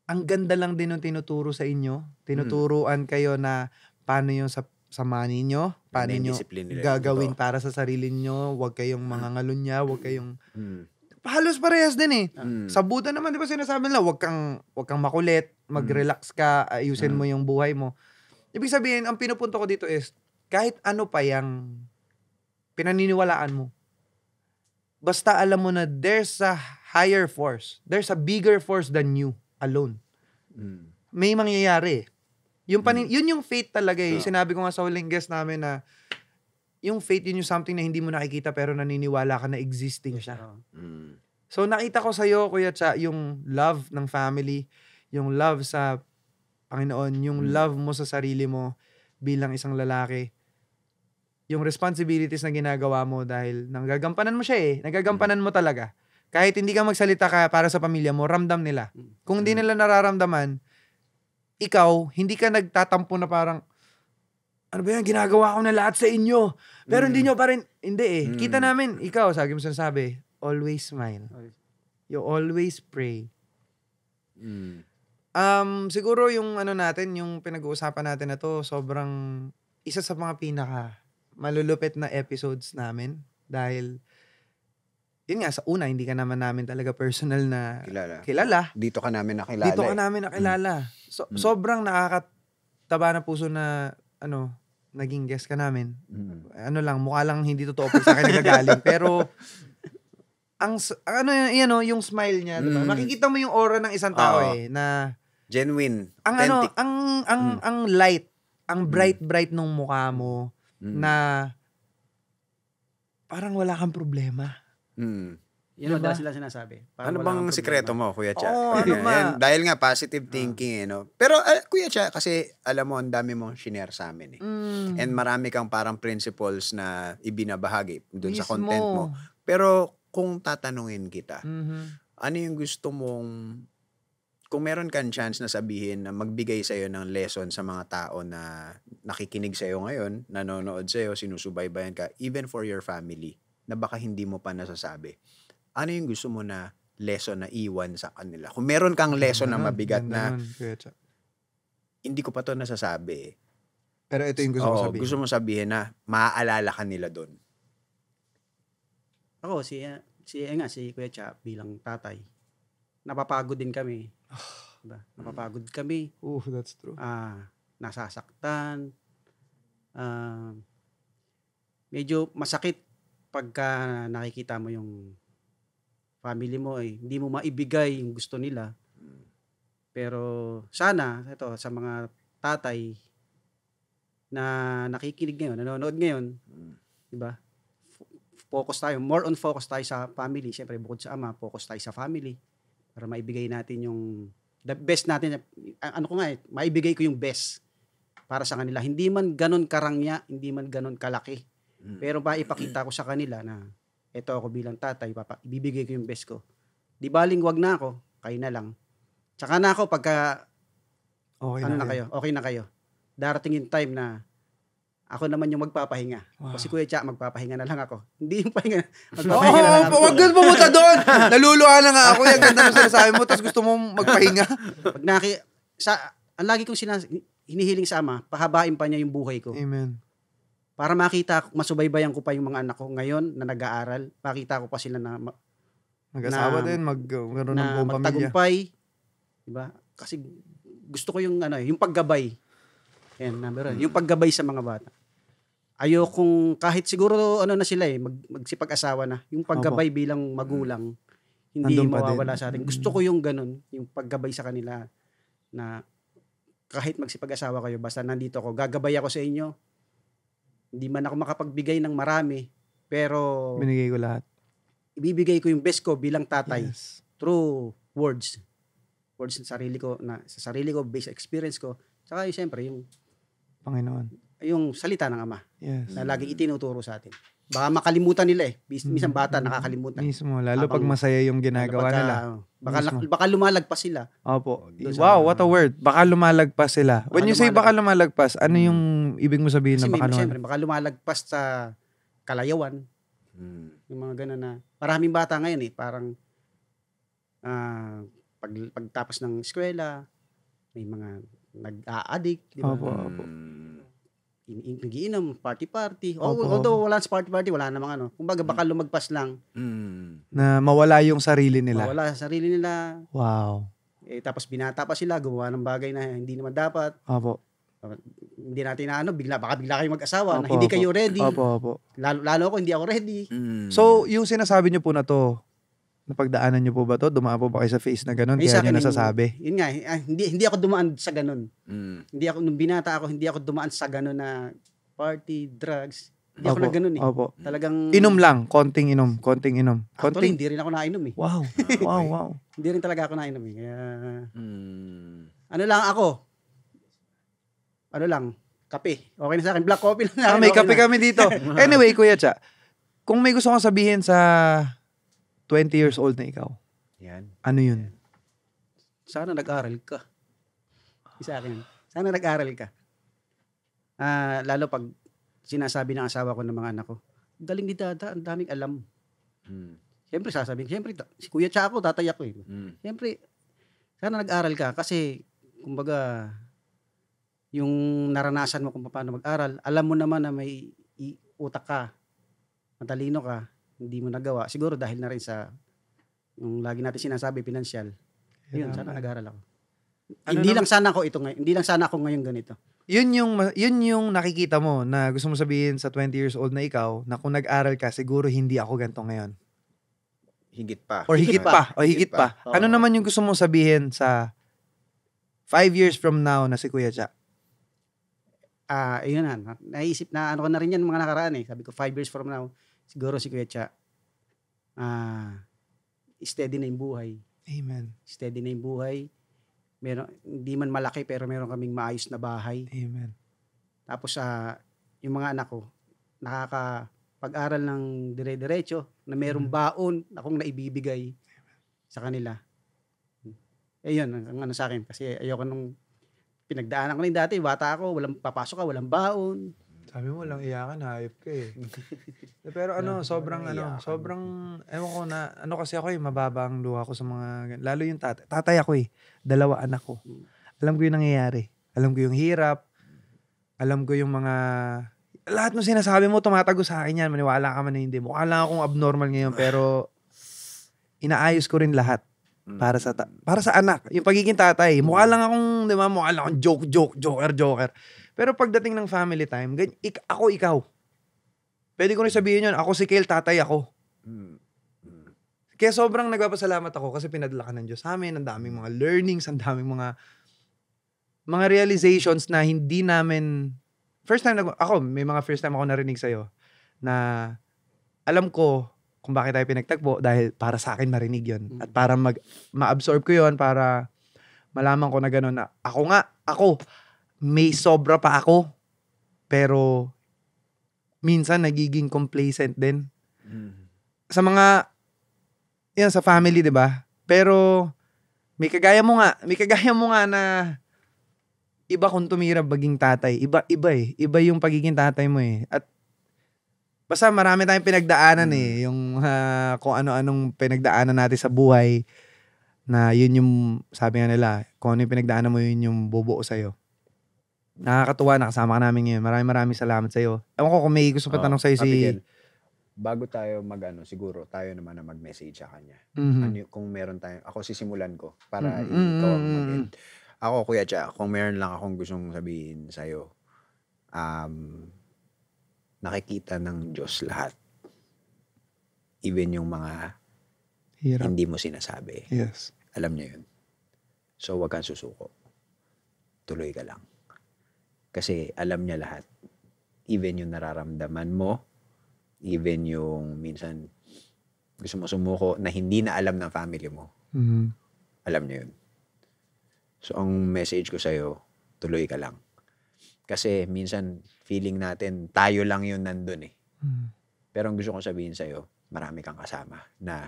ang ganda lang din yung tinuturo sa inyo. Tinuturuan kayo na paano yung sa money nyo, paano nyo gagawin para sa sarili nyo, huwag kayong mangangalunya, huwag kayong... Halos parehas din eh. Sa Buddha naman, di ba sinasabi nila, huwag kang makulit, mag-relax ka, ayusin mo yung buhay mo. Ibig sabihin, ang pinupunto ko dito is, kahit ano pa yung pinaniniwalaan mo, basta alam mo na there's a higher force, there's a bigger force than you alone. May mangyayari. Yun yung faith talaga eh. Sinabi ko nga sa huling guest namin na yung faith, yun yung something na hindi mo nakikita pero naniniwala ka na existing siya. So nakita ko sa'yo, Kuya Cha, yung love ng family, yung love sa Panginoon, yung love mo sa sarili mo bilang isang lalaki, yung responsibilities na ginagawa mo dahil nanggagampanan mo siya nagagampanan mo talaga. Kahit hindi ka magsalita ka para sa pamilya mo, ramdam nila. Kung hindi nila nararamdaman, ikaw, hindi ka nagtatampo na parang, ano ba yan, ginagawa ko na lahat sa inyo. Pero hindi nyo pa rin, hindi Kita namin, ikaw, sabi mo sinasabi, always smile. You always pray. Siguro yung natin, yung pinag-uusapan natin na to, sobrang isa sa mga pinaka malulupit na episodes namin. Dahil, yun nga, sa una, hindi ka naman namin talaga personal na kilala. Dito ka namin nakilala. Sobrang nakakataba na puso na, naging guest ka namin. Mukha lang hindi totoo pag sa akin nagagaling. Pero, yung smile niya, diba? Makikita mo yung aura ng isang tao na genuine, authentic. Ang light, ang bright nung mukha mo na parang wala kang problema. Yun diba? Sila sinasabi. Ano bang sikreto mo, Kuya Cha? Dahil nga positive thinking Pero Kuya Cha, kasi alam mo, ang dami mong shinare sa amin And marami kang parang principles na ibinabahagi dun sa content mo. Pero kung tatanungin kita, ano yung gusto mong, kung meron kang chance na sabihin na magbigay sa'yo ng lesson sa mga tao na nakikinig sa'yo ngayon, nanonood sa'yo, sinusubaybayan ka, even for your family, na baka hindi mo pa nasasabi. Ano yung gusto mo na lesson na iwan sa kanila? Kung meron kang lesson na mabigat na hindi ko pa to nasasabi. Pero ito yung gusto mo sabihin. Gusto mo sabihin na maaalala ka nila doon. Ako, si Kuya Cha bilang tatay, napapagod din kami. Diba? Napapagod kami. That's true. Nasasaktan. Medyo masakit pagka nakikita mo yung family mo hindi mo maibigay yung gusto nila. Pero sana, ito, sa mga tatay na nakikinig ngayon, nanonood ngayon, diba? Focus tayo sa family. Siyempre, bukod sa ama, focus tayo sa family para maibigay natin yung the best natin. Maibigay ko yung best para sa kanila. Hindi man ganun karangya, hindi man ganun kalaki. Pero ipakita ko sa kanila na ito ako bilang tatay, ibibigay ko yung best ko. Di baling wag na ako, kayo na lang. Tsaka na ako pagka okay na kayo. Darating yung time na ako naman yung magpapahinga. Wow. Kasi Kuya Cha, magpapahinga na lang ako. Hindi yung pahinga. Magpapahinga na lang ako. Huwag ka pumunta doon. Naluluha na nga ako. Yung ganda ng sinasabi mo, tapos gusto mong magpahinga. Pag ang lagi kong hinihiling sa ama, pahabain pa niya yung buhay ko. Amen. Para makita, masubaybayan ko pa yung mga anak ko ngayon na nag-aaral. Makita ko pa sila na Mag-asawa din, magkaroon ng buong pamilya. magtagumpay. Diba? Kasi gusto ko yung yung paggabay. Yan, number one. Yung paggabay sa mga bata. Ayokong kahit siguro na sila magsipag-asawa na. Yung paggabay bilang magulang hindi Nandun pa mawawala din. sa atin. Gusto ko yung ganun, yung paggabay sa kanila na kahit magsipag-asawa kayo, basta nandito ako, gagabay ako sa inyo. Hindi man ako makapagbigay ng marami, pero Binigay ko lahat. ibibigay ko yung best ko bilang tatay Yes. through words sa sarili ko, based experience ko. Saka siyempre yung Panginoon. salita ng Ama Yes. na laging itinuturo sa atin. Baka makalimutan nila Minsan bata nakakalimutan. Mismo. Lalo pag masaya yung ginagawa nila. Baka lumalagpas sila. Opo. Doon sa- Wow, what a word. Baka lumalagpas sila. When you say lumalagpas. baka lumalagpas, ano yung ibig mo sabihin Kasi na baka siyempre, baka lumalagpas sa kalayawan. Yung mga gano'n na. Maraming bata ngayon parang pagtapos ng eskwela, may mga nag-a-addict. Di ba? Opo, opo. Nagiinom, party-party. Opo. Although wala sa party-party, wala namang Kumbaga baka lumagpas lang. Na mawala yung sarili nila. Wala sa sarili nila. Wow. Tapos binata pa sila, gumawa ng bagay na hindi naman dapat. Opo. Hindi natin baka bigla kayo mag-asawa na Opo, hindi opo. kayo ready. Opo. Lalo ako, hindi ako ready. So, yung sinasabi niyo po na to, napagdaanan niyo po ba to? Dumaan po ba kayo sa face na ganun? Ay, Kaya sa niyo akin, nasasabi? Yun nga, hindi ako dumaan sa ganun. Nung binata ako, hindi ako dumaan sa ganun na party, drugs. Hindi ako na ganun Opo. Talagang Inom lang. Konting inom. Actually, hindi rin ako nainom Wow. Wow. Hindi rin talaga ako nainom Kaya, kape. Okay na sa akin. Black coffee lang. May Okay kape na. kami dito. Anyway, Kuya Cha, kung may gusto kong sabihin sa 20 years old na ikaw, Yan. ano yun? Sana nag-aral ka. Sa akin. Sana nag-aral ka. Lalo pag sinasabi ng asawa ko ng mga anak ko, galing ni Dada, ang daming alam. Siyempre sasabihin, si Kuya Cha ako, tatay ako Siyempre, sana nag-aral ka kasi, kumbaga, yung naranasan mo kung paano mag-aral, alam mo naman na may utak ka, matalino ka, hindi mo nagawa. Siguro dahil na rin sa, yung lagi natin sinasabi, pinansyal. Yun, sana nag-aral ako. Hindi lang sana ako ngayon ganito. Yun yung nakikita mo na gusto mo sabihin sa 20 years old na ikaw na kung nag-aral ka, siguro hindi ako ganito ngayon. Higit pa. Or higit pa. Oo. Ano naman yung gusto mong sabihin sa 5 years from now na si Kuya Cha? Ayun na. Naisip na ko na rin yan mga nakaraan Sabi ko 5 years from now, siguro si Kuya Cha, steady na yung buhay. Amen. Steady na yung buhay. Hindi man malaki pero meron kaming maayos na bahay. Amen. Tapos yung mga anak ko, nakakapag-aral ng dire-diretso na merong baon akong naibibigay sa kanila. Yun, ang sa akin. Kasi ayoko nung pinagdaanan ko na yung dati. Bata ako, papasok ka, walang baon. Sabi mo lang iyakan, hayop ka Pero sobrang ewan ko na, kasi ako mababa ang luha ko sa mga, lalo yung tatay ako 2 anak ko. Alam ko yung nangyayari. Alam ko yung hirap. Alam ko yung mga lahat ng sinasabi mo, tumatago sa akin yan. Maniwala ka man na hindi. Mukha lang akong abnormal ngayon, pero inaayos ko rin lahat para sa anak. Yung pagiging tatay. Mukha lang akong, di ba, mukha lang akong joker. Pero pagdating ng family time, ako ikaw. Pwede ko rin sabihin yun, ako si Kel, tatay ako. Kaya sobrang nagpapasalamat ako kasi pinadala ka ng Diyos sa amin. Ang daming mga learnings, ang daming mga realizations na hindi namin... may mga first time ako narinig sa'yo na alam ko kung bakit tayo pinagtagpo dahil para sa akin marinig yon at para ma-absorb ko yon para malaman ko na gano'n na ako, may sobra pa ako pero minsan nagiging complacent din. Sa mga, sa family, di ba? Pero may kagaya mo nga na iba kung tumirap maging tatay. Iba eh. Iba yung pagiging tatay mo eh. At basta marami tayong pinagdaanan eh. Yung kung ano-anong pinagdaanan natin sa buhay na yun yung, sabi nga nila, kung ano yung pinagdaanan mo, yun yung bubuo sa'yo. Nakakatuwa, nakasama ka namin ngayon. Maraming salamat sa'yo. Ewan ko kung may gusto pa tanong sa'yo bago tayo siguro tayo naman na mag-message sa kanya. Kung meron tayo, ako sisimulan ko para ikaw ang mag-end. Ako, Kuya Cha, kung meron lang akong gustong sabihin sa'yo, nakikita ng Diyos lahat. Even yung mga hindi mo sinasabi. Yes. Alam niya yun. So, wag kang susuko. Tuloy ka lang. Kasi alam niya lahat. Even yung nararamdaman mo, even yung minsan gusto mo sumuko na hindi na alam ng family mo. Alam niya yun. So, ang message ko sa'yo, tuloy ka lang. Kasi minsan, feeling natin, tayo lang yun nandun eh. Pero ang gusto kong sabihin sa'yo, marami kang kasama na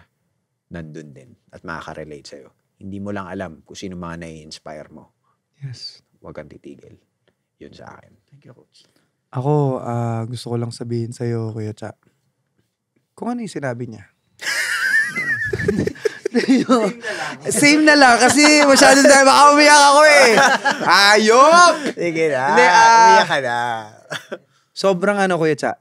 nandun din at makaka-relate sa'yo. Hindi mo lang alam kung sino mga nai-inspire mo. Yes. Huwag kang titigil. Yun sa akin. Thank you, Coach. Ako, gusto ko lang sabihin sa'yo, Kuya Cha, kung ano yung sinabi niya. Same na lang kasi masyadong dahil baka umiyak ako eh. Ayop! Sige na. Umiyak ka na. Sobrang Kuya Cha,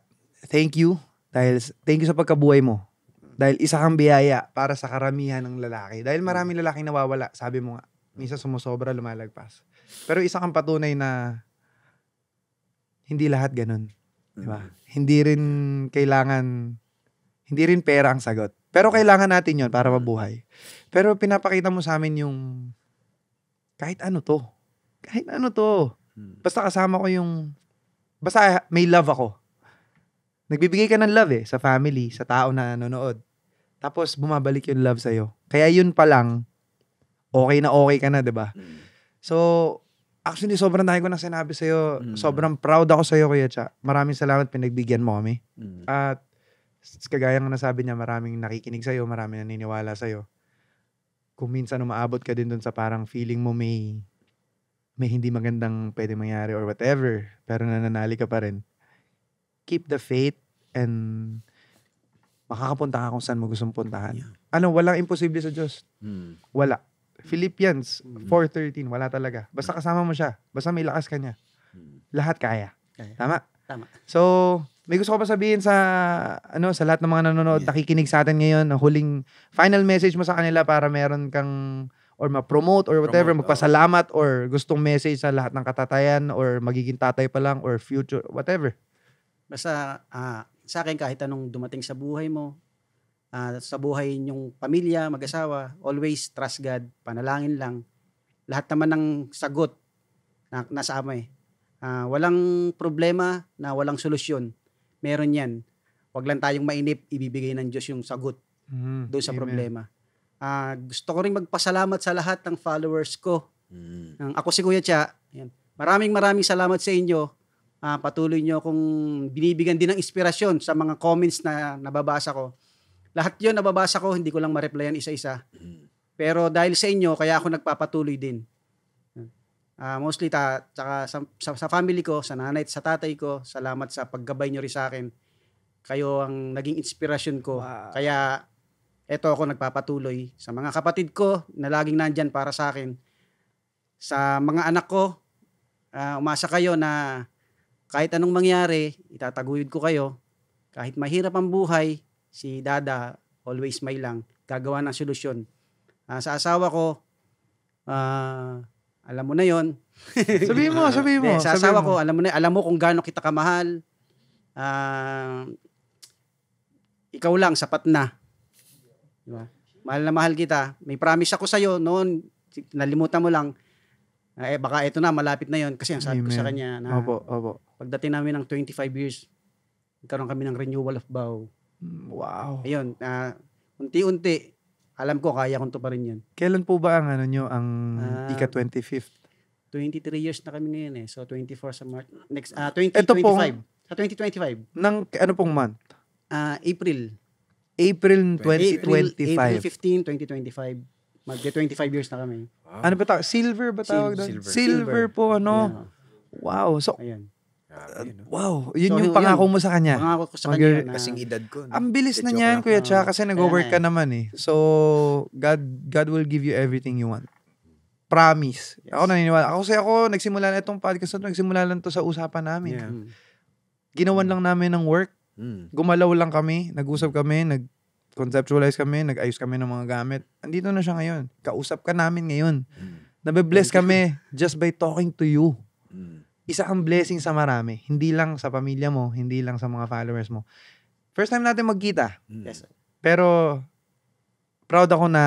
thank you. Thank you sa pagkabuhay mo. Dahil isa kang biyaya para sa karamihan ng lalaki. Dahil maraming lalaking nawawala, sabi mo nga, minsan sumusobra, lumalagpas. Pero isa kang patunay na hindi lahat ganun. Diba? Hindi rin pera ang sagot. Pero kailangan natin yon para mabuhay. Pero pinapakita mo sa amin yung kahit ano to. Basta kasama ko basta may love ako. Nagbibigay ka ng love sa family, sa tao na nanonood. Tapos bumabalik yung love sa'yo. Kaya yun pa lang, okay ka na, diba? So, actually, sobrang dahil ko na sinabi sa'yo. Sobrang proud ako sa'yo, Kuya Cha. Maraming salamat, pinagbigyan mo kami. At kagaya nga nasabi niya, maraming nakikinig sa'yo, maraming naniniwala sa'yo. Kung minsan umaabot ka din dun sa parang feeling mo may hindi magandang pwede mangyari or whatever, pero nananali ka pa rin. Keep the faith and makakapunta ka kung saan mo gustong puntahan. Walang imposible sa Diyos. Wala. Philippians 4:13, wala talaga. Basta kasama mo siya. Basta may lakas ka niya. Lahat kaya. Tama? Tama. So, may gusto ko pa sabihin sa lahat ng mga nanonood, nakikinig sa atin ngayon, ang huling final message mo sa kanila para meron kang or ma-promote or whatever, magpasalamat or gustong message sa lahat ng katatayan or magiging tatay pa lang or future, whatever. Basta sa akin, kahit anong dumating sa buhay mo, sa buhay niyong pamilya, mag-asawa, always trust God, panalangin lang. Lahat naman ng sagot nasa Ama eh. Walang problema na walang solusyon. Meron yan. Huwag lang tayong mainip, ibibigay ng Diyos yung sagot doon sa problema. Gusto ko rin magpasalamat sa lahat ng followers ko. Ako si Kuya Cha. Yan. Maraming salamat sa inyo. Patuloy nyo akong binibigyan din ng inspirasyon sa mga comments na nababasa ko. Lahat yun nababasa ko, hindi ko lang ma-replyan isa-isa. Pero dahil sa inyo, kaya ako nagpapatuloy din. Mostly tsaka sa family ko, sa nanay at sa tatay ko, salamat sa paggabay nyo rin sa akin. Kayo ang naging inspirasyon ko. Wow. Kaya eto ako nagpapatuloy. Sa mga kapatid ko na laging nandyan para sa akin. Sa mga anak ko, umasa kayo na kahit anong mangyari, itataguyod ko kayo. Kahit mahirap ang buhay, si Dada, always smile lang, gagawa ng solusyon. Sa asawa ko, alam mo na yon. Sabihin mo. Sa asawa ko, alam mo kung gaano kita kamahal. Ikaw lang, sapat na. Diba? Mahal na mahal kita. May promise ako sa'yo noon, nalimutan mo lang. Baka ito na, malapit na yon. Kasi ang sabi ko sa kanya na Opo. pagdating namin ng 25 years, nagkaroon kami ng renewal of vow. Wow. Ayun, unti-unti, alam ko, kaya kong to pa rin yun. Kailan po ba ang ang ika-25th? 23 years na kami ngayon eh. So, 24 sa March. Next, 2025. Sa 2025. Ng ano pong month? April. April 2025. April 15, 2025. Mag-25 years na kami. Wow. Ano ba tawag? Silver ba tawag doon? Silver. Silver po, ano? Yeah. Wow. So, Ayun. Grabe, no? wow. Yun So, yung pangako mo sa kanya. Pangako ko sa kanya na, Kasing edad ko. No? Ang bilis na Joke niyan, lang. Kuya Cha, kasi nag-work ka Kaya naman eh. So, God will give you everything you want. Promise. Yes. Ako naniniwala. Ako nagsimula na itong podcast na nagsimula lang to sa usapan namin. Yeah. Ginawan lang namin ng work. Mm. Gumalaw lang kami. Nag-usap kami. Nag-conceptualize kami. Nag-ayos kami ng mga gamit. Andito na siya ngayon. Kausap ka namin ngayon. Nabe-bless kami just by talking to you. Mm. Isa kang blessing sa marami. Hindi lang sa pamilya mo. Hindi lang sa mga followers mo. First time natin magkita. Mm. Yes. Pero, proud ako na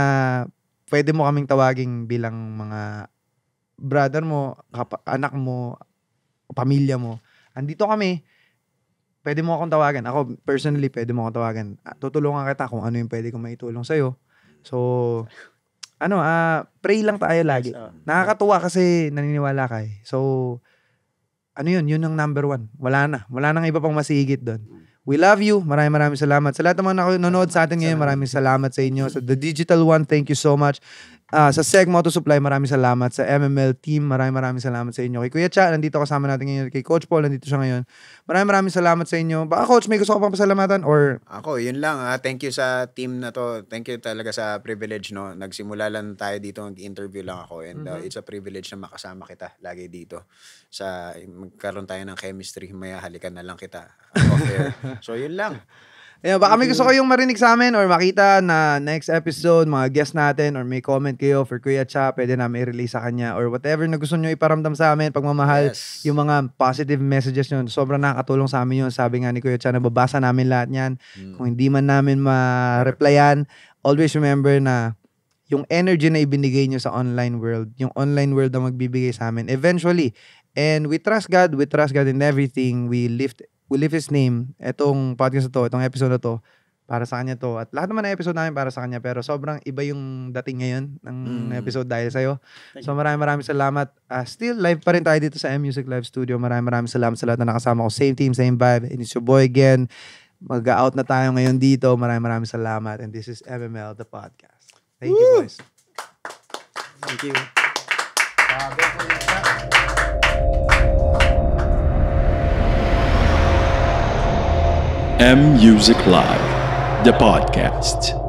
pwede mo kaming tawaging bilang mga brother mo, anak mo, pamilya mo. Andito kami, pwede mo akong tawagan. Ako, personally, pwede mo akong tawagan. Tutulungan kita kung ano yung pwede kong maitulong sa'yo. So, pray lang tayo lagi. Yes, Nakakatuwa kasi naniniwala ka eh. So, yun ang number one. Wala nang iba pang masigit doon. We love you. Maraming salamat. Sa lahat ng mga nanonood sa atin ngayon, maraming salamat sa inyo. Sa The Digital One, thank you so much. Sa Seg Moto Supply, maraming salamat. Sa MML Team, maraming salamat sa inyo. Kay Kuya Cha, nandito kasama natin ngayon. Kay Coach Paul, nandito siya ngayon. Maraming salamat sa inyo. Baka Coach, may gusto ko pang pasalamatan? Or Ako, yun lang. Thank you sa team na to. Thank you talaga sa privilege, no? Nagsimula lang tayo dito, nag-interview lang ako. And it's a privilege na makasama kita lagi dito. Magkaroon tayo ng chemistry. Maya halikan na lang kita. Okay. So, yun lang. Ayan, baka may gusto kayong marinig sa amin or makita na next episode, mga guest natin, or may comment kayo for Kuya Cha, pwede namin i-release sa kanya, or whatever na gusto nyo iparamdam sa amin, pagmamahal, Yes. yung mga positive messages nyo, sobrang nakakatulong sa amin yun. Sabi nga ni Kuya Cha, nababasa namin lahat yan. Kung hindi man namin ma-replyan, always remember na yung energy na ibinigay nyo sa online world, yung online world na magbibigay sa amin, eventually. And we trust God in everything. We lift His name. Etong podcast na to, itong episode na to, para sa kanya to. At lahat naman ng episode namin para sa kanya. Pero sobrang iba yung dating ngayon ng episode dahil sa'yo. So maraming salamat. Still, live pa rin tayo dito sa M-Music Live Studio. Maraming salamat sa lahat na nakasama ko. Same team, same vibe. And it's your boy again. Mag-out na tayo ngayon dito. Maraming salamat. And this is MML, the podcast. Thank you, boys. Thank you. M Music Live, the podcast.